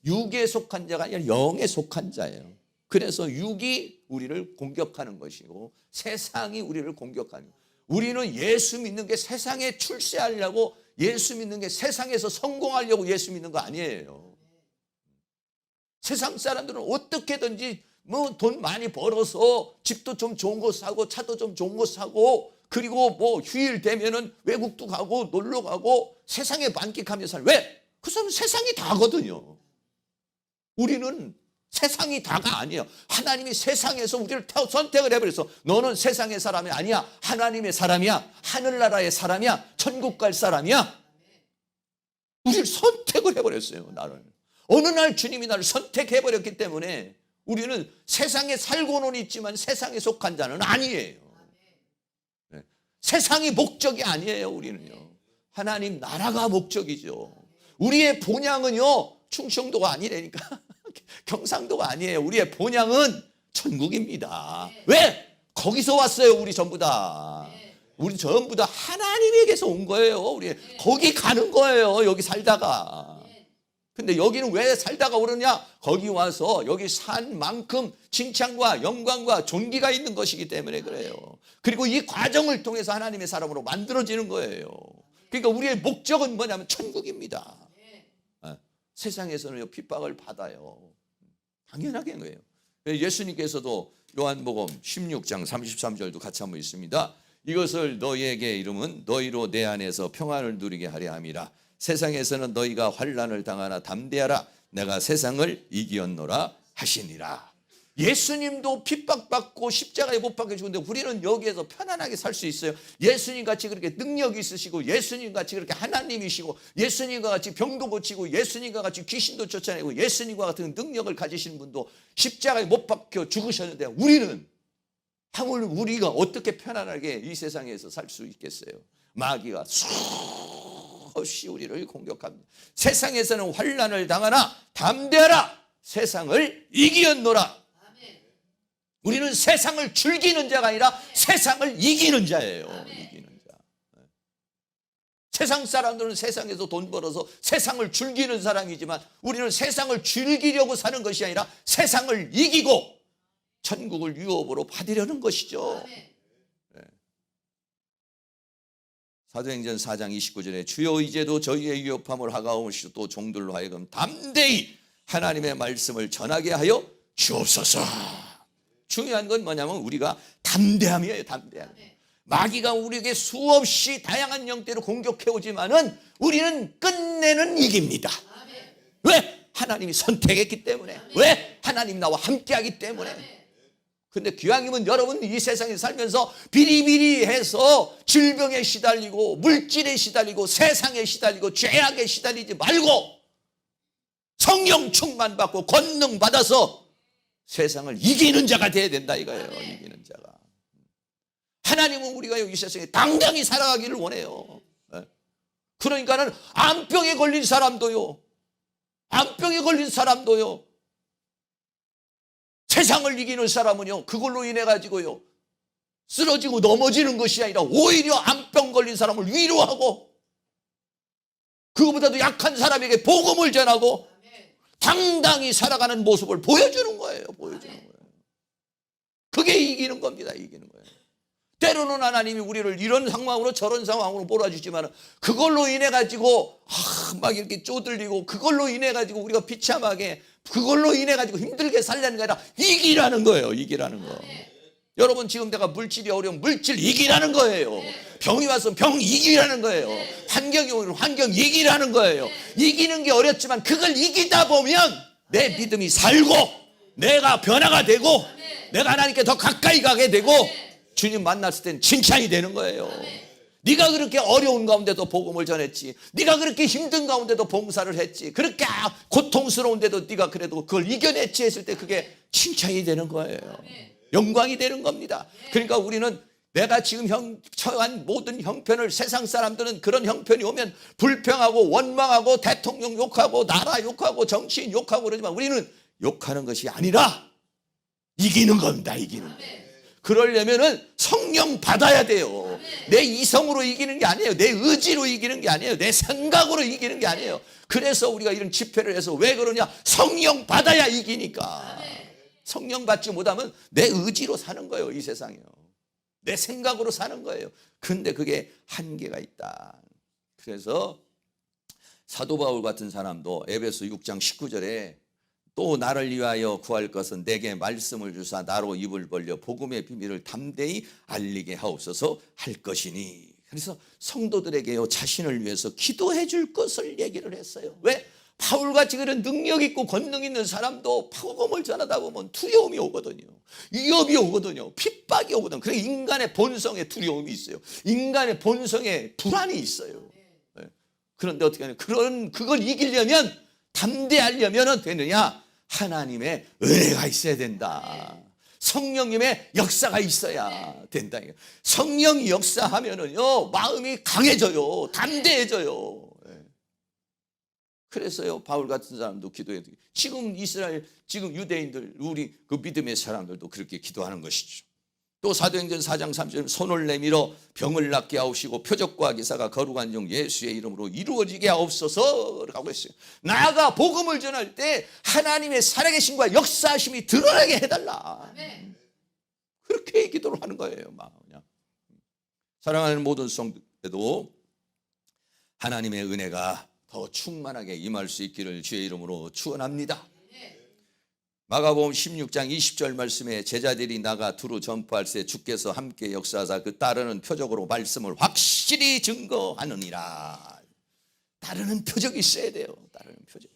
육에 속한 자가 아니라 영에 속한 자예요. 그래서 육이 우리를 공격하는 것이고 세상이 우리를 공격하는 거예요. 우리는 예수 믿는 게 세상에 출세하려고, 예수 믿는 게 세상에서 성공하려고 예수 믿는 거 아니에요. 세상 사람들은 어떻게든지 뭐 돈 많이 벌어서 집도 좀 좋은 거 사고 차도 좀 좋은 거 사고, 그리고 뭐 휴일 되면은 외국도 가고 놀러 가고 세상에 만끽하면서 살아요. 왜? 그 사람은 세상이 다거든요. 우리는 세상이 다가 아니에요. 하나님이 세상에서 우리를 선택을 해버려서 너는 세상의 사람이 아니야. 하나님의 사람이야. 하늘나라의 사람이야. 천국 갈 사람이야. 우리를 선택을 해버렸어요. 나를. 어느 날 주님이 나를 선택해버렸기 때문에 우리는 세상에 살고는 있지만 세상에 속한 자는 아니에요. 네. 세상이 목적이 아니에요. 우리는요. 하나님 나라가 목적이죠. 우리의 본향은요 충청도가 아니라니까. 경상도가 아니에요. 우리의 본향은 천국입니다. 왜? 거기서 왔어요. 우리 전부 다. 우리 전부 다 하나님에게서 온 거예요. 우리 거기 가는 거예요. 여기 살다가. 근데 여기는 왜 살다가 오르냐? 거기 와서 여기 산 만큼 칭찬과 영광과 존귀가 있는 것이기 때문에 그래요. 그리고 이 과정을 통해서 하나님의 사람으로 만들어지는 거예요. 그러니까 우리의 목적은 뭐냐면 천국입니다. 세상에서는 핍박을 받아요. 당연하게 거예요. 예수님께서도 요한복음 16장 33절도 같이 한번 있습니다. 이것을 너희에게 이름은 너희로 내 안에서 평안을 누리게 하려 함이라. 세상에서는 너희가 환난을 당하나 담대하라. 내가 세상을 이기었노라 하시니라. 예수님도 핍박받고 십자가에 못 박혀 죽는데 우리는 여기에서 편안하게 살 수 있어요. 예수님 같이 그렇게 능력이 있으시고 예수님 같이 그렇게 하나님이시고 예수님과 같이 병도 고치고 예수님과 같이 귀신도 쫓아내고 예수님과 같은 능력을 가지신 분도 십자가에 못 박혀 죽으셨는데 우리는 하물 우리가 어떻게 편안하게 이 세상에서 살 수 있겠어요? 마귀가 수없이 우리를 공격합니다. 세상에서는 환난을 당하나 담대하라. 세상을 이기었노라. 우리는 세상을 즐기는 자가 아니라 세상을 이기는 자예요. 이기는 자. 세상 사람들은 세상에서 돈 벌어서 세상을 즐기는 사람이지만 우리는 세상을 즐기려고 사는 것이 아니라 세상을 이기고 천국을 유업으로 받으려는 것이죠. 사도행전 4장 29절에 주여 이제도 저희의 위협함을 하가오시고 또 종들로 하여금 담대히 하나님의 말씀을 전하게 하여 주옵소서. 중요한 건 뭐냐면 우리가 담대함이에요. 담대함. 마귀가 우리에게 수없이 다양한 형태로 공격해오지만은 우리는 끝내는 이깁니다. 왜? 하나님이 선택했기 때문에. 왜? 하나님 나와 함께하기 때문에. 근데 기왕이면 여러분 이 세상에 살면서 비리비리해서 질병에 시달리고 물질에 시달리고 세상에 시달리고 죄악에 시달리지 말고 성령 충만 받고 권능 받아서 세상을 이기는 자가 돼야 된다 이거예요. 이기는 자가. 하나님은 우리가 이 세상에 당당히 살아가기를 원해요. 그러니까는 암병에 걸린 사람도요. 암병에 걸린 사람도요. 세상을 이기는 사람은요. 그걸로 인해 가지고요. 쓰러지고 넘어지는 것이 아니라 오히려 암병 걸린 사람을 위로하고 그거보다도 약한 사람에게 복음을 전하고 당당히 살아가는 모습을 보여주는 거예요. 보여주는 거예요. 그게 이기는 겁니다. 이기는 거예요. 때로는 하나님이 우리를 이런 상황으로 저런 상황으로 몰아주지만 그걸로 인해 가지고 막 이렇게 쪼들리고 그걸로 인해 가지고 우리가 비참하게 그걸로 인해 가지고 힘들게 살려는 게 아니라 이기라는 거예요. 이기라는 거. 여러분 지금 내가 물질이 어려운 물질 이기라는 거예요. 병이 와서 병 이기라는 거예요. 환경이 오면 환경 이기라는 거예요. 이기는 게 어렵지만 그걸 이기다 보면 내 믿음이 살고 내가 변화가 되고 내가 하나님께 더 가까이 가게 되고 주님 만났을 땐 칭찬이 되는 거예요. 네가 그렇게 어려운 가운데도 복음을 전했지. 네가 그렇게 힘든 가운데도 봉사를 했지. 그렇게 고통스러운데도 네가 그래도 그걸 이겨냈지 했을 때 그게 칭찬이 되는 거예요. 영광이 되는 겁니다. 그러니까 우리는 내가 지금 처한 모든 형편을 세상 사람들은 그런 형편이 오면 불평하고 원망하고 대통령 욕하고 나라 욕하고 정치인 욕하고 그러지만 우리는 욕하는 것이 아니라 이기는 겁니다. 이기는 거예요. 그러려면은 성령 받아야 돼요. 내 이성으로 이기는 게 아니에요. 내 의지로 이기는 게 아니에요. 내 생각으로 이기는 게 아니에요. 그래서 우리가 이런 집회를 해서 왜 그러냐? 성령 받아야 이기니까. 성령 받지 못하면 내 의지로 사는 거예요. 이 세상이요. 내 생각으로 사는 거예요. 근데 그게 한계가 있다. 그래서 사도 바울 같은 사람도 에베소 6장 19절에 또 나를 위하여 구할 것은 내게 말씀을 주사 나로 입을 벌려 복음의 비밀을 담대히 알리게 하옵소서 할 것이니. 그래서 성도들에게요 자신을 위해서 기도해 줄 것을 얘기를 했어요. 왜? 바울같이 그런 능력 있고 권능 있는 사람도 복음을 전하다 보면 두려움이 오거든요. 위협이 오거든요. 핍박이 오거든요. 그래서 인간의 본성에 두려움이 있어요. 인간의 본성에 불안이 있어요. 그런데 어떻게 하냐? 그걸 이기려면 담대하려면 되느냐? 하나님의 은혜가 있어야 된다. 성령님의 역사가 있어야 된다. 성령이 역사하면은요 마음이 강해져요. 담대해져요. 그래서요 바울 같은 사람도 기도해요. 지금 이스라엘 지금 유대인들 우리 그 믿음의 사람들도 그렇게 기도하는 것이죠. 또 사도행전 4장 30절 손을 내밀어 병을 낫게 하옵시고 표적과 기사가 거룩한 종 예수의 이름으로 이루어지게 하옵소서 라고 했어요. 나아가 복음을 전할 때 하나님의 살아계심과 역사하심이 드러나게 해달라. 아멘. 그렇게 기도를 하는 거예요. 그냥. 사랑하는 모든 성도도 하나님의 은혜가 더 충만하게 임할 수 있기를 주의 이름으로 축원합니다. 마가복음 16장 20절 말씀에 제자들이 나가 두루 전파할세 주께서 함께 역사하사 그 따르는 표적으로 말씀을 확실히 증거하느니라. 따르는 표적이 있어야 돼요. 따르는 표적.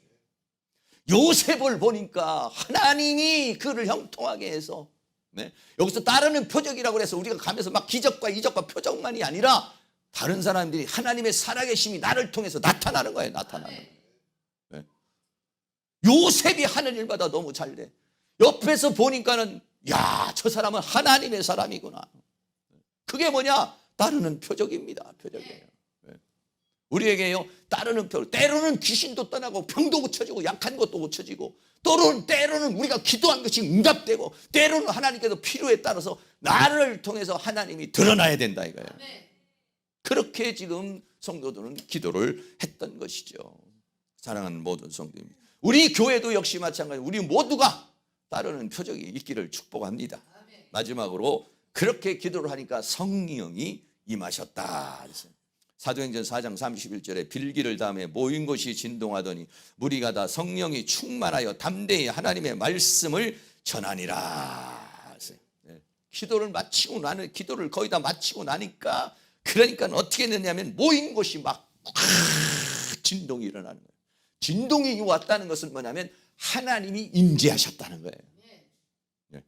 요셉을 보니까 하나님이 그를 형통하게 해서, 네? 여기서 따르는 표적이라고 해서 우리가 가면서 막 기적과 이적과 표적만이 아니라 다른 사람들이 하나님의 살아계심이 나를 통해서 나타나는 거예요. 나타나는 거예요. 요셉이 하는 일마다 너무 잘 돼. 옆에서 보니까는 야, 저 사람은 하나님의 사람이구나. 그게 뭐냐? 따르는 표적입니다. 표적이에요. 우리에게요, 따르는 표적. 때로는 귀신도 떠나고 병도 고쳐지고 약한 것도 고쳐지고 때로는 우리가 기도한 것이 응답되고 때로는 하나님께서 필요에 따라서 나를 통해서 하나님이 드러나야 된다 이거예요. 그렇게 지금 성도들은 기도를 했던 것이죠. 사랑하는 모든 성도입니다. 우리 교회도 역시 마찬가지. 우리 모두가 따르는 표적이 있기를 축복합니다. 마지막으로 그렇게 기도를 하니까 성령이 임하셨다. 사도행전 4장 31절에 빌기를 다음에 모인 것이 진동하더니 무리가 다 성령이 충만하여 담대히 하나님의 말씀을 전하니라. 기도를 거의 다 마치고 나니까 그러니까 어떻게 됐냐면 모인 곳이 막 진동이 일어나는 거예요. 진동이 왔다는 것은 뭐냐면 하나님이 임재하셨다는 거예요.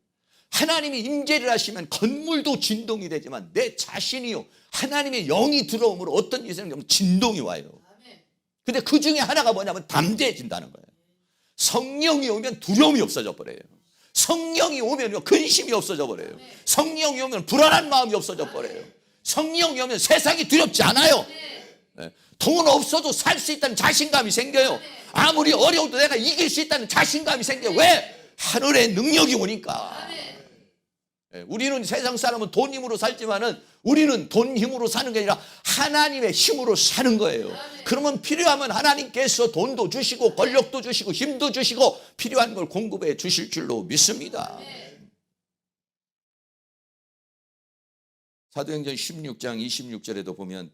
하나님이 임재를 하시면 건물도 진동이 되지만 내 자신이요 하나님의 영이 들어오므로 어떤 일이 생기면 진동이 와요. 근데 그 중에 하나가 뭐냐면 담대해진다는 거예요. 성령이 오면 두려움이 없어져 버려요. 성령이 오면 근심이 없어져 버려요. 성령이 오면 불안한 마음이 없어져 버려요. 성령이 오면 세상이 두렵지 않아요. 돈 없어도 살 수 있다는 자신감이 생겨요. 아무리 어려워도 내가 이길 수 있다는 자신감이 생겨요. 왜? 하늘의 능력이 오니까. 우리는 세상 사람은 돈 힘으로 살지만은 우리는 돈 힘으로 사는 게 아니라 하나님의 힘으로 사는 거예요. 그러면 필요하면 하나님께서 돈도 주시고 권력도 주시고 힘도 주시고 필요한 걸 공급해 주실 줄로 믿습니다. 사도행전 16장 26절에도 보면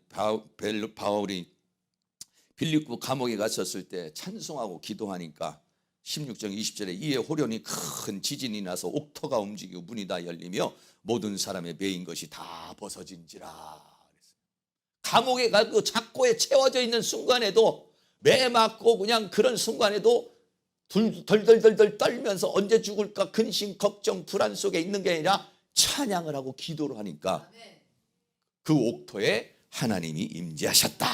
바울이 빌립보 감옥에 갇혔을 때 찬송하고 기도하니까 16장 20절에 이에 호련히 큰 지진이 나서 옥토가 움직이고 문이 다 열리며 모든 사람의 매인 것이 다 벗어진지라. 감옥에 가고 착고에 채워져 있는 순간에도 매 맞고 그냥 그런 순간에도 덜덜덜덜 떨면서 언제 죽을까 근심 걱정 불안 속에 있는 게 아니라 찬양을 하고 기도를 하니까 그 옥토에 하나님이 임재하셨다.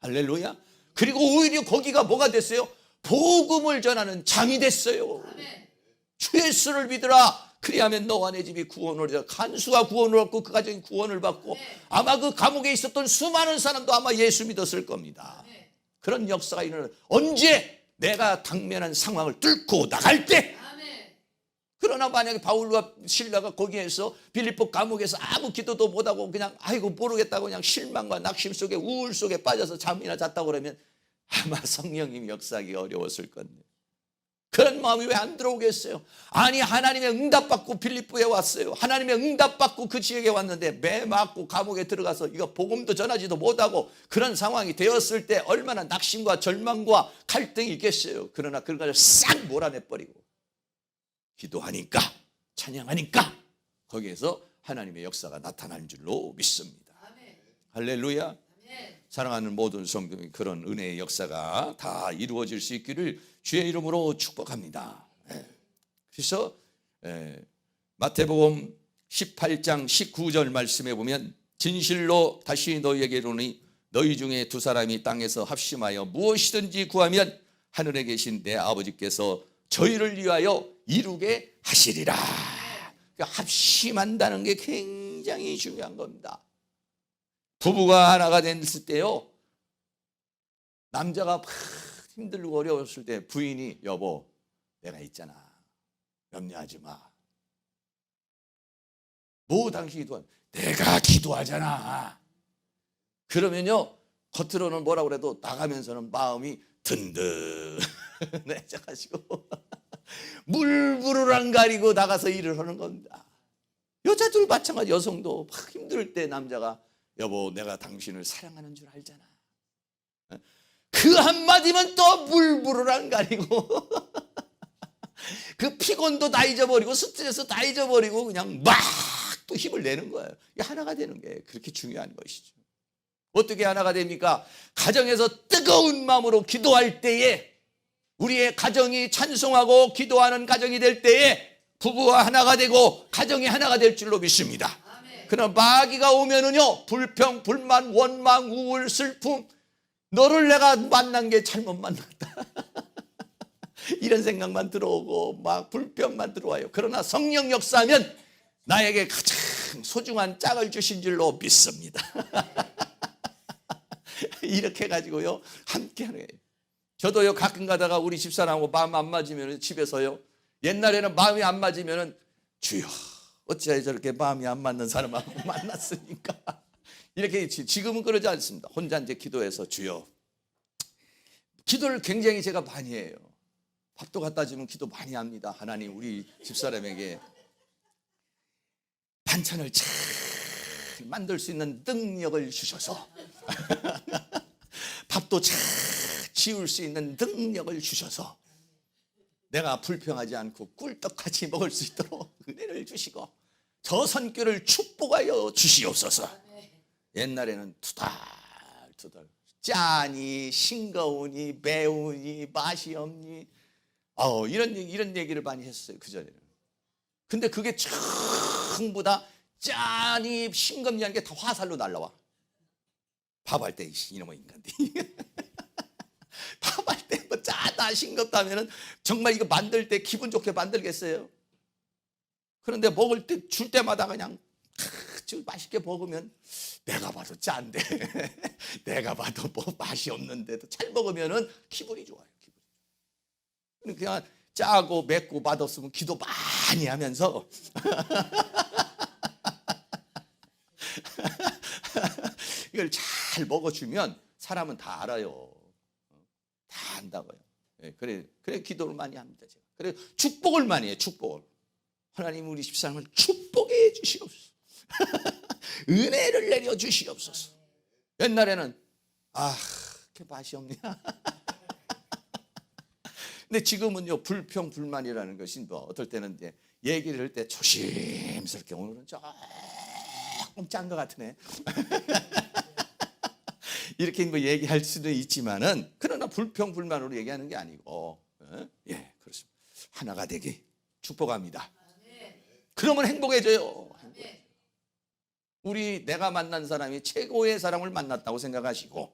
할렐루야. 그리고 오히려 거기가 뭐가 됐어요? 복음을 전하는 장이 됐어요. 주 예수를 믿으라. 그리하면 너와 내 집이 구원을 얻으리라. 간수가 구원을 얻고 그 가정이 구원을 받고 아마 그 감옥에 있었던 수많은 사람도 아마 예수 믿었을 겁니다. 그런 역사가 일어나는 언제 내가 당면한 상황을 뚫고 나갈 때. 그러나 만약에 바울과 실라가 거기에서 빌립보 감옥에서 아무 기도도 못하고 그냥 아이고 모르겠다고 그냥 실망과 낙심 속에 우울 속에 빠져서 잠이나 잤다고 그러면 아마 성령님이 역사하기 어려웠을 건데 그런 마음이 왜 안 들어오겠어요? 아니 하나님의 응답받고 빌립보에 왔어요. 하나님의 응답받고 그 지역에 왔는데 매 맞고 감옥에 들어가서 이거 복음도 전하지도 못하고 그런 상황이 되었을 때 얼마나 낙심과 절망과 갈등이 있겠어요. 그러나 그런 것을 싹 몰아내버리고 기도하니까 찬양하니까 거기에서 하나님의 역사가 나타날 줄로 믿습니다. 할렐루야. 사랑하는 모든 성도님 그런 은혜의 역사가 다 이루어질 수 있기를 주의 이름으로 축복합니다. 그래서 마태복음 18장 19절 말씀에 보면 진실로 다시 너희에게 이르노니 너희 중에 두 사람이 땅에서 합심하여 무엇이든지 구하면 하늘에 계신 내 아버지께서 저희를 위하여 이루게 하시리라. 그러니까 합심한다는 게 굉장히 중요한 겁니다. 부부가 하나가 됐을 때요 남자가 막 힘들고 어려웠을 때 부인이 여보 내가 있잖아 염려하지 마 뭐 당신이 기도한? 내가 기도하잖아. 그러면요 겉으로는 뭐라고 그래도 나가면서는 마음이 든든해져가지고 물불을 안 가리고 나가서 일을 하는 겁니다. 여자들 마찬가지. 여성도 막 힘들 때 남자가 여보 내가 당신을 사랑하는 줄 알잖아. 그 한마디면 또 물불을 안 가리고 그 피곤도 다 잊어버리고 스트레스 다 잊어버리고 그냥 막 또 힘을 내는 거예요. 이 하나가 되는 게 그렇게 중요한 것이죠. 어떻게 하나가 됩니까? 가정에서 뜨거운 마음으로 기도할 때에 우리의 가정이 찬송하고 기도하는 가정이 될 때에 부부와 하나가 되고 가정이 하나가 될 줄로 믿습니다. 그러나 마귀가 오면은요 불평, 불만, 원망, 우울, 슬픔, 너를 내가 만난 게 잘못 만났다 이런 생각만 들어오고 막 불평만 들어와요. 그러나 성령 역사하면 나에게 가장 소중한 짝을 주신 줄로 믿습니다. 이렇게 가지고요 함께 하는 거예요. 저도요 가끔 가다가 우리 집사람하고 마음 안 맞으면 집에서요 옛날에는 마음이 안 맞으면 주여 어찌하여 저렇게 마음이 안 맞는 사람하고 만났으니까 이렇게. 지금은 그러지 않습니다. 혼자 이제 기도해서 주여, 기도를 굉장히 제가 많이 해요. 밥도 갖다 주면 기도 많이 합니다. 하나님 우리 집사람에게 반찬을 잘 만들 수 있는 능력을 주셔서 밥도 잘 지을 수 있는 능력을 주셔서 내가 불평하지 않고 꿀떡같이 먹을 수 있도록 은혜를 주시고 저 선교를 축복하여 주시옵소서. 옛날에는 투덜투덜 짜니 싱거우니 매우니 맛이 없니 이런 얘기를 많이 했어요 그전에는. 근데 그게 전부 다 짜니 싱겁니 하는 게 다 화살로 날라와. 밥할 때 이놈의 인간들이 밥할 때 뭐 짜다 싱겁다 하면은 정말 이거 만들 때 기분 좋게 만들겠어요? 그런데 먹을 때 줄 때마다 그냥 맛있게 먹으면 내가 봐도 짠데 내가 봐도 뭐 맛이 없는데도 잘 먹으면은 기분이 좋아요. 그냥 짜고 맵고 맛없으면 기도 많이 하면서 이걸 잘 먹어주면 사람은 다 알아요. 다 안다고요. 그래 기도를 많이 합니다. 제가. 그래 축복을 많이 해요. 축복을. 하나님 우리 집사람을 축복해 주시옵소서. 은혜를 내려 주시옵소서. 옛날에는 그렇게 맛이 없냐. 근데 지금은요 불평 불만이라는 것이 뭐 어떨 때는 이제 얘기를 할 때 조심스럽게 오늘은 조금 짠 것 같으네. 이렇게 뭐 얘기할 수도 있지만은 그러나 불평 불만으로 얘기하는 게 아니고 예 그렇습니다. 하나가 되기 축복합니다. 그러면 행복해져요. 우리 내가 만난 사람이 최고의 사람을 만났다고 생각하시고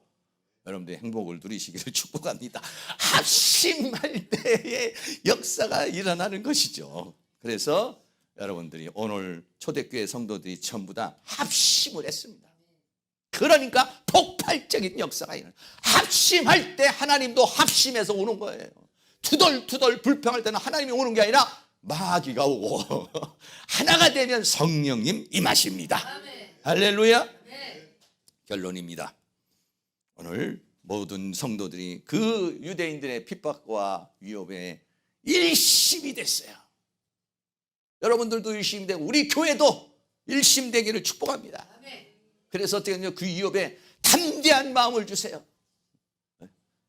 여러분들이 행복을 누리시기를 축복합니다. 합심할 때의 역사가 일어나는 것이죠. 그래서 여러분들이 오늘 초대교회 성도들이 전부 다 합심을 했습니다. 그러니까 폭발적인 역사가 일어나요. 합심할 때 하나님도 합심해서 오는 거예요. 투덜투덜 불평할 때는 하나님이 오는 게 아니라 마귀가 오고 하나가 되면 성령님 임하십니다. 아멘. 할렐루야. 네. 결론입니다. 오늘 모든 성도들이 그 유대인들의 핍박과 위협에 일심이 됐어요. 여러분들도 일심이 되고 우리 교회도 일심되기를 축복합니다. 그래서 어떻게 하냐, 그 위협에 담대한 마음을 주세요.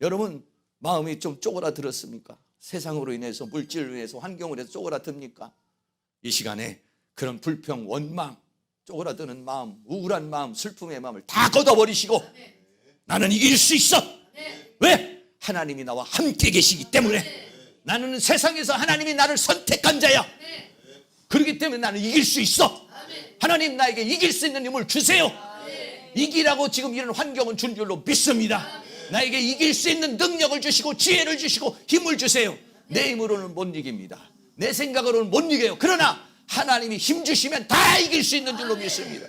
여러분 마음이 좀 쪼그라들었습니까? 세상으로 인해서 물질로 인해서 환경으로 인해서 쪼그라듭니까? 이 시간에 그런 불평, 원망, 쪼그라드는 마음, 우울한 마음, 슬픔의 마음을 다 걷어버리시고 나는 이길 수 있어. 왜? 하나님이 나와 함께 계시기 때문에. 나는 세상에서 하나님이 나를 선택한 자야. 그렇기 때문에 나는 이길 수 있어. 하나님 나에게 이길 수 있는 힘을 주세요. 이기라고 지금 이런 환경은 준 줄로 믿습니다. 나에게 이길 수 있는 능력을 주시고 지혜를 주시고 힘을 주세요. 내 힘으로는 못 이깁니다. 내 생각으로는 못 이겨요. 그러나 하나님이 힘 주시면 다 이길 수 있는 줄로 믿습니다.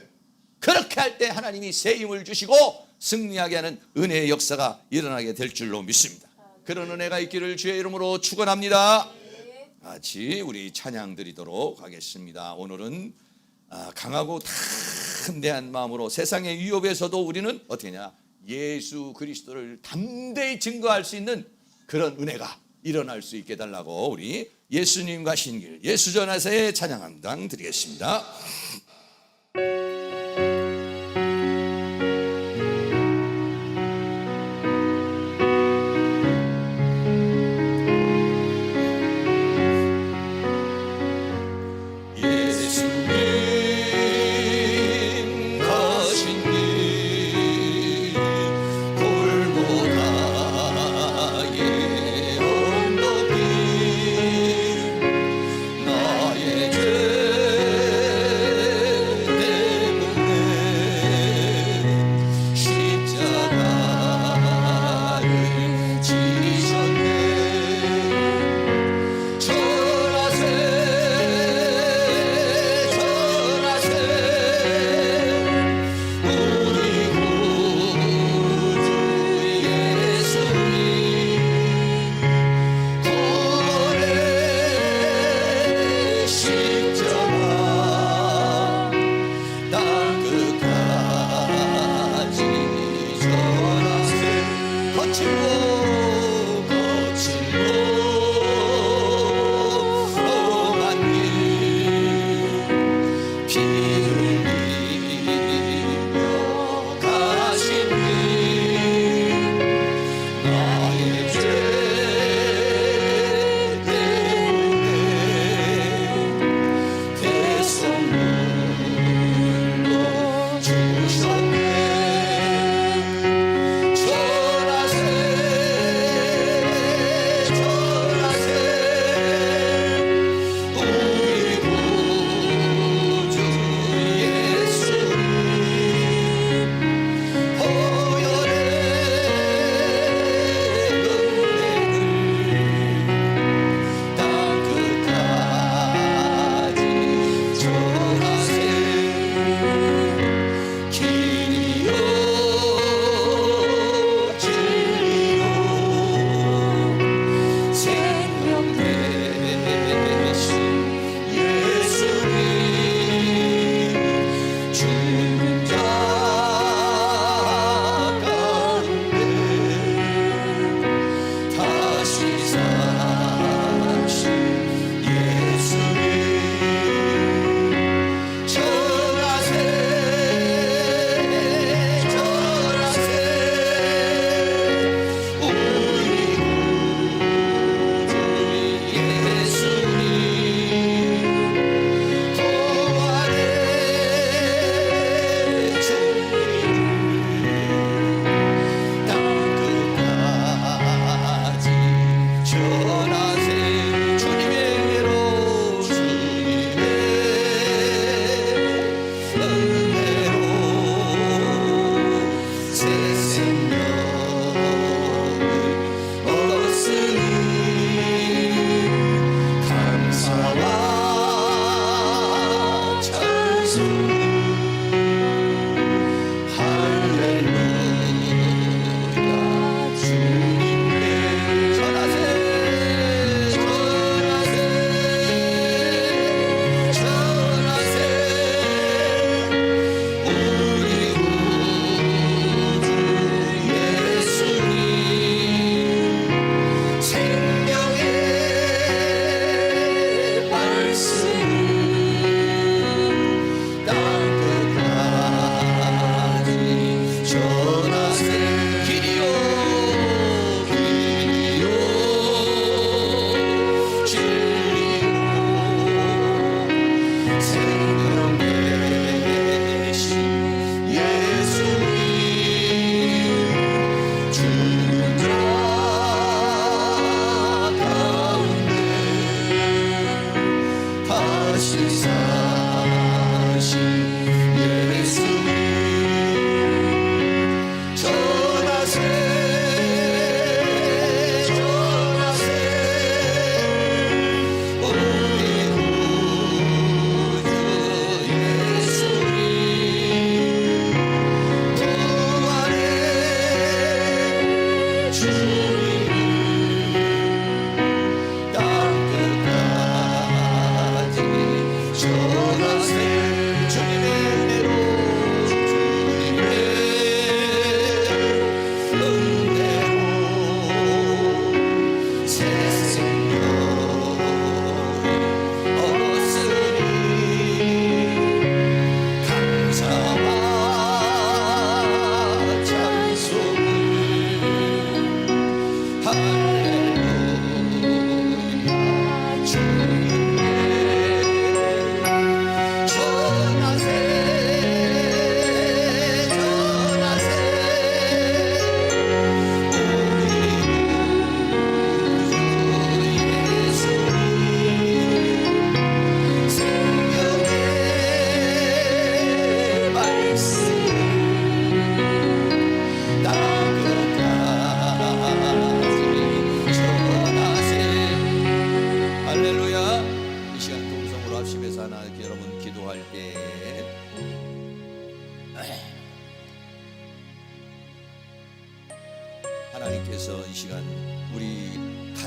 그렇게 할 때 하나님이 새 힘을 주시고 승리하게 하는 은혜의 역사가 일어나게 될 줄로 믿습니다. 그런 은혜가 있기를 주의 이름으로 축원합니다. 같이 우리 찬양 드리도록 하겠습니다. 오늘은 강하고 담대한 마음으로 세상의 위협에서도 우리는 어떻게 하냐, 예수 그리스도를 담대히 증거할 수 있는 그런 은혜가 일어날 수 있게 달라고 우리 예수님과 신길 예수전화사의 찬양 함당 드리겠습니다. 나의 죄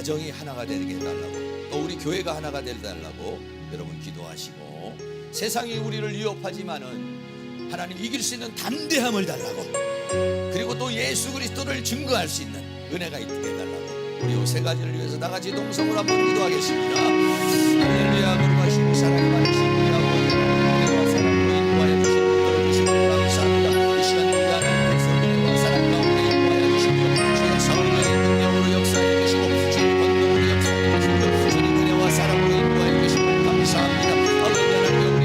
가정이 하나가 되게 해달라고, 또 우리 교회가 하나가 되달라고 여러분 기도하시고, 세상이 우리를 위협하지만은 하나님 이길 수 있는 담대함을 달라고, 그리고 또 예수 그리스도를 증거할 수 있는 은혜가 있게 해달라고, 우리 이 세 가지를 위해서 다 같이 동성으로 한번 기도하겠습니다. 할렐루야. 거룩하시고 사랑이 많으신 우리 아버지, 은혜와 사랑으로 인도하여 주시고 붙들어 주시고 감사합니다. 이 시간 우리 하나님께서 은혜와 사랑 가운데 인도하여 주시고 주의 성령의 능력으로 역사해 주시고 주의 권능으로 역사해 주시고 주님 은혜와 사랑으로 인도하여 주시고 감사합니다. 아버지 하나님, 우리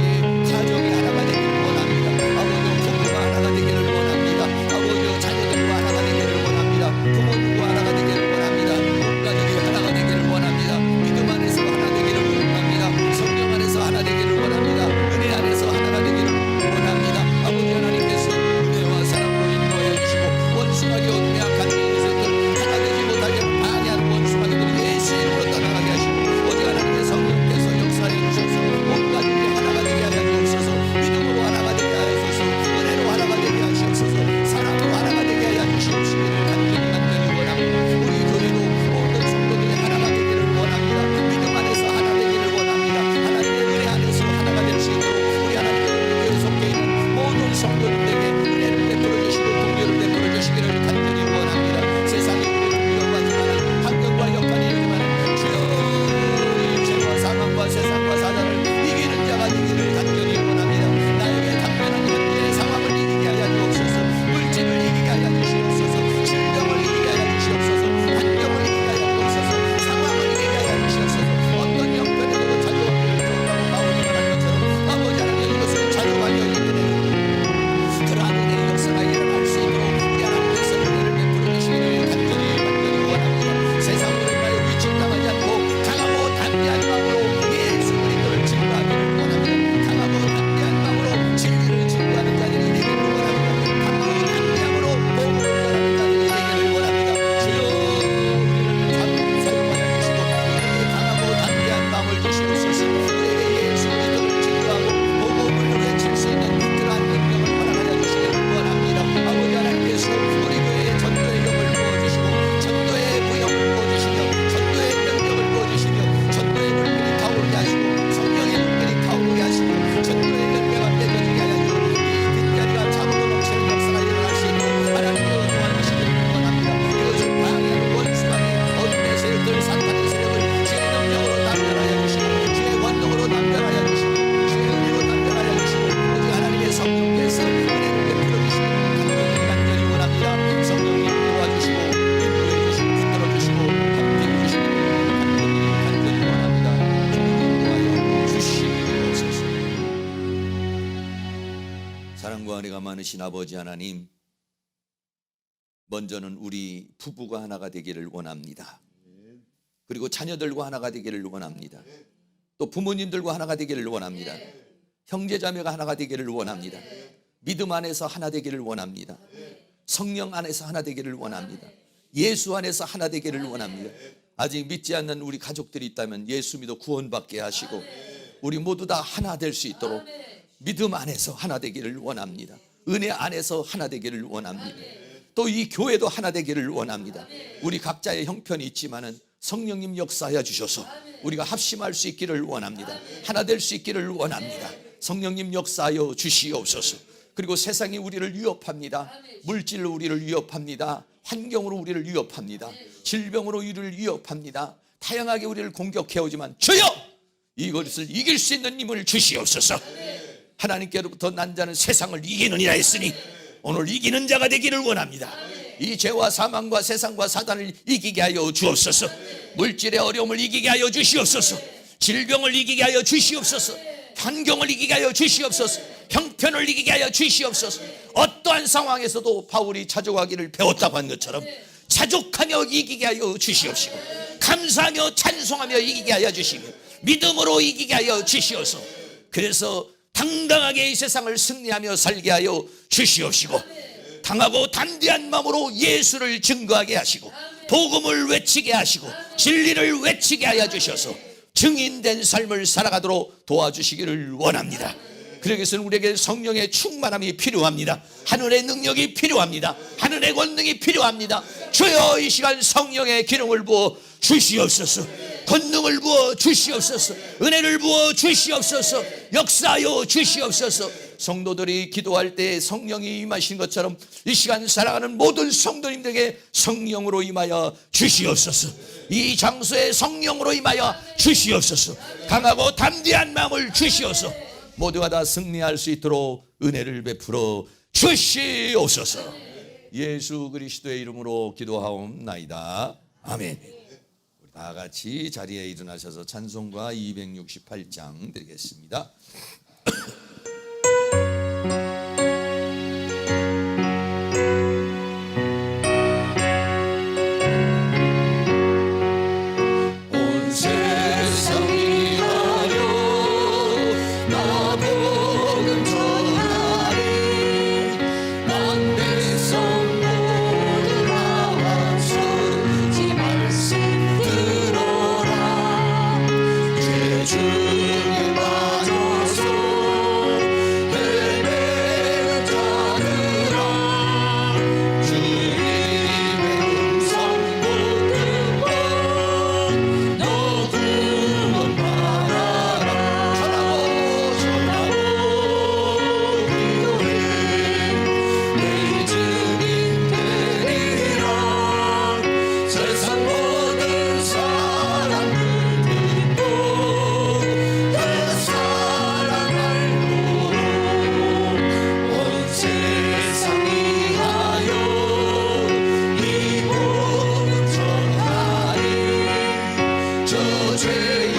가정이 하나가 되기를 원합니다. 아버지 부부가 하나가 되기를 원합니다. 아버지 자녀들과 하나가 되기를 원합니다. 부모님과 하나가 되기를 원합니다. 온 가족이 하나가 되기를 원합니다. 믿음 안에서 하나 되기를 원합니다. 성령 안에서 하나 되기를 원합니다. 은혜 안에서 하나가 되기를 원합니다. 아버지 하나님께서 은혜와 사랑으로 인도하여 주시고 원수마귀 어둠의 악한 일에서들 하나 되지 못하게 방해하는 원수마귀들 예수의 이름으로 떠나가게 하시고, 오직 하나님의 성령께서 역사해 주셔서 온 가족이 하나가 되게 하여 주옵소서. 믿음으로 하나가 되게 하여 주옵소서. 은혜로 하나가 되게 하시옵소서. 사랑으로 하나가 되게 하여 주시옵시기를 간절히 원합니다. 우리 교회도 모든 성도들이 하나가 되기를 원합니다. 믿음 안에서 하나 되기를 원합니다. 하나님의 은혜 안에서 하나가 될 수 있도록 우리 하나님께 교회에 속해 있는 모든 성도들에게 은혜를 베풀어 주시고 긍휼을 베풀어 주시기를 간절히 원합니다. 세상이 우리를 위협하지만, 환경과 역할이 이르지만 주여 이 죄와 사망과 세상과 사단을 이기는 자가 되기를 간절히 원합니다. 나에게 당면한 현재의 상황을 이기게 하여 주옵소서. 물질을 이기게 하여 주시옵소서. 질병을 이기게 하여 주시옵소서. 환경을 이기게 하여 주옵소서. 상황을 이기게 하여 주시옵소서. 어떤 형편에도 자주하기를 원하고 바울이 말한 것처럼 아버지 하나님, 이것을 자주하여 이기는 그러한 은혜의 역사가 일어날 수 있도록 우리 하나님께서 은혜를 베풀어 주시기를 간절히 원합니다. 세상으로 인하여 위축당하지 않고 강하고 담대한 마음으로 예수 그리스도를 증거하기를 원합니다. 강하고 담대한 마음으로 진리를 증거하는 자들이 되기를 원합니다. 강하고 담대함으로 복음을 전하는 자들이 되기를 원합니다. 주여 우리를 사용하여 주시고 우리에게 강하고 담대한 마음을 주시옵소서. 우리에게 예수 그리스도를 증거하고 복음을 외칠 수 있는 그러한 능력을 허락하여 주시기를 원합니다. 아버지 하나님께서 우리 교회에 전도의 영을 부어주시고 전도의 부영을 부어주시며 전도의 능력을 부어주시며 전도의 물결이 타오르게 하시고 성령의 물결이 타오르게 하시고 전도의 열매가 맺어지게 하여 주시고 이 빈자리가 차고도 넘치는 역사가 일어날 수 있도록 하나님의 도와 주시기를 원합니다. 이것을 방해하는 원수만의 어둠의 세력들, 사탄의 세력을 주의 능력으로 남별하여 주시고 주의 권능으로 남별하여 주시고 주의 은혜로 남별하여 주시고 오직 하나님의 성령께서 은혜를 베풀어 주시기를 간절히 원합니다. 성령님 도와주시고 인도해 주시고 붙들어 주시고 함께 해주시기를 간절히 원합니다. 주님 인도하여 주시옵소서. 사랑과 은혜가 많으신 아버지 하나님, 먼저는 우리 부부가 하나가 되기를 원합니다. 그리고 자녀들과 하나가 되기를 원합니다. 또 부모님들과 하나가 되기를 원합니다. 형제자매가 하나가 되기를 원합니다. 믿음 안에서 하나 되기를 원합니다. 성령 안에서 하나 되기를 원합니다. 예수 안에서 하나 되기를 원합니다. 아직 믿지 않는 우리 가족들이 있다면 예수 믿어 구원받게 하시고 우리 모두 다 하나 될 수 있도록 믿음 안에서 하나 되기를 원합니다. 은혜 안에서 하나 되기를 원합니다. 또 이 교회도 하나 되기를 원합니다. 우리 각자의 형편이 있지만은 성령님 역사하여 주셔서 우리가 합심할 수 있기를 원합니다. 하나 될 수 있기를 원합니다. 성령님 역사하여 주시옵소서. 그리고 세상이 우리를 위협합니다. 물질로 우리를 위협합니다. 환경으로 우리를 위협합니다. 질병으로 우리를 위협합니다. 다양하게 우리를 공격해오지만 주여 이것을 이길 수 있는 힘을 주시옵소서. 하나님께로부터 난 자는 세상을 이기느니라 했으니 오늘 이기는 자가 되기를 원합니다. 이 죄와 사망과 세상과 사단을 이기게 하여 주옵소서. 물질의 어려움을 이기게 하여 주시옵소서. 질병을 이기게 하여 주시옵소서. 환경을 이기게 하여 주시옵소서. 형편을 이기게 하여 주시옵소서. 어떠한 상황에서도 바울이 자족하기를 배웠다고 한 것처럼 자족하며 이기게 하여 주시옵시고 감사하며 찬송하며 이기게 하여 주시며 믿음으로 이기게 하여 주시옵소서. 그래서 당당하게 이 세상을 승리하며 살게 하여 주시옵시고 강하고 담대한 마음으로 예수를 증거하게 하시고 복음을 외치게 하시고 진리를 외치게 하여 주셔서 증인된 삶을 살아가도록 도와주시기를 원합니다. 그러기 위해서는 우리에게 성령의 충만함이 필요합니다. 하늘의 능력이 필요합니다. 하늘의 권능이 필요합니다. 주여 이 시간 성령의 기름을 부어 주시옵소서. 권능을 부어 주시옵소서. 은혜를 부어 주시옵소서. 역사하여 주시옵소서. 성도들이 기도할 때 성령이 임하신 것처럼 이 시간 살아가는 모든 성도님들에게 성령으로 임하여 주시옵소서. 이 장소에 성령으로 임하여 주시옵소서. 강하고 담대한 마음을 주시옵소서. 모두가 다 승리할 수 있도록 은혜를 베풀어 주시옵소서. 예수 그리스도의 이름으로 기도하옵나이다. 아멘. 우리 다 같이 자리에 일어나셔서 찬송가 268장 드리겠습니다. 죄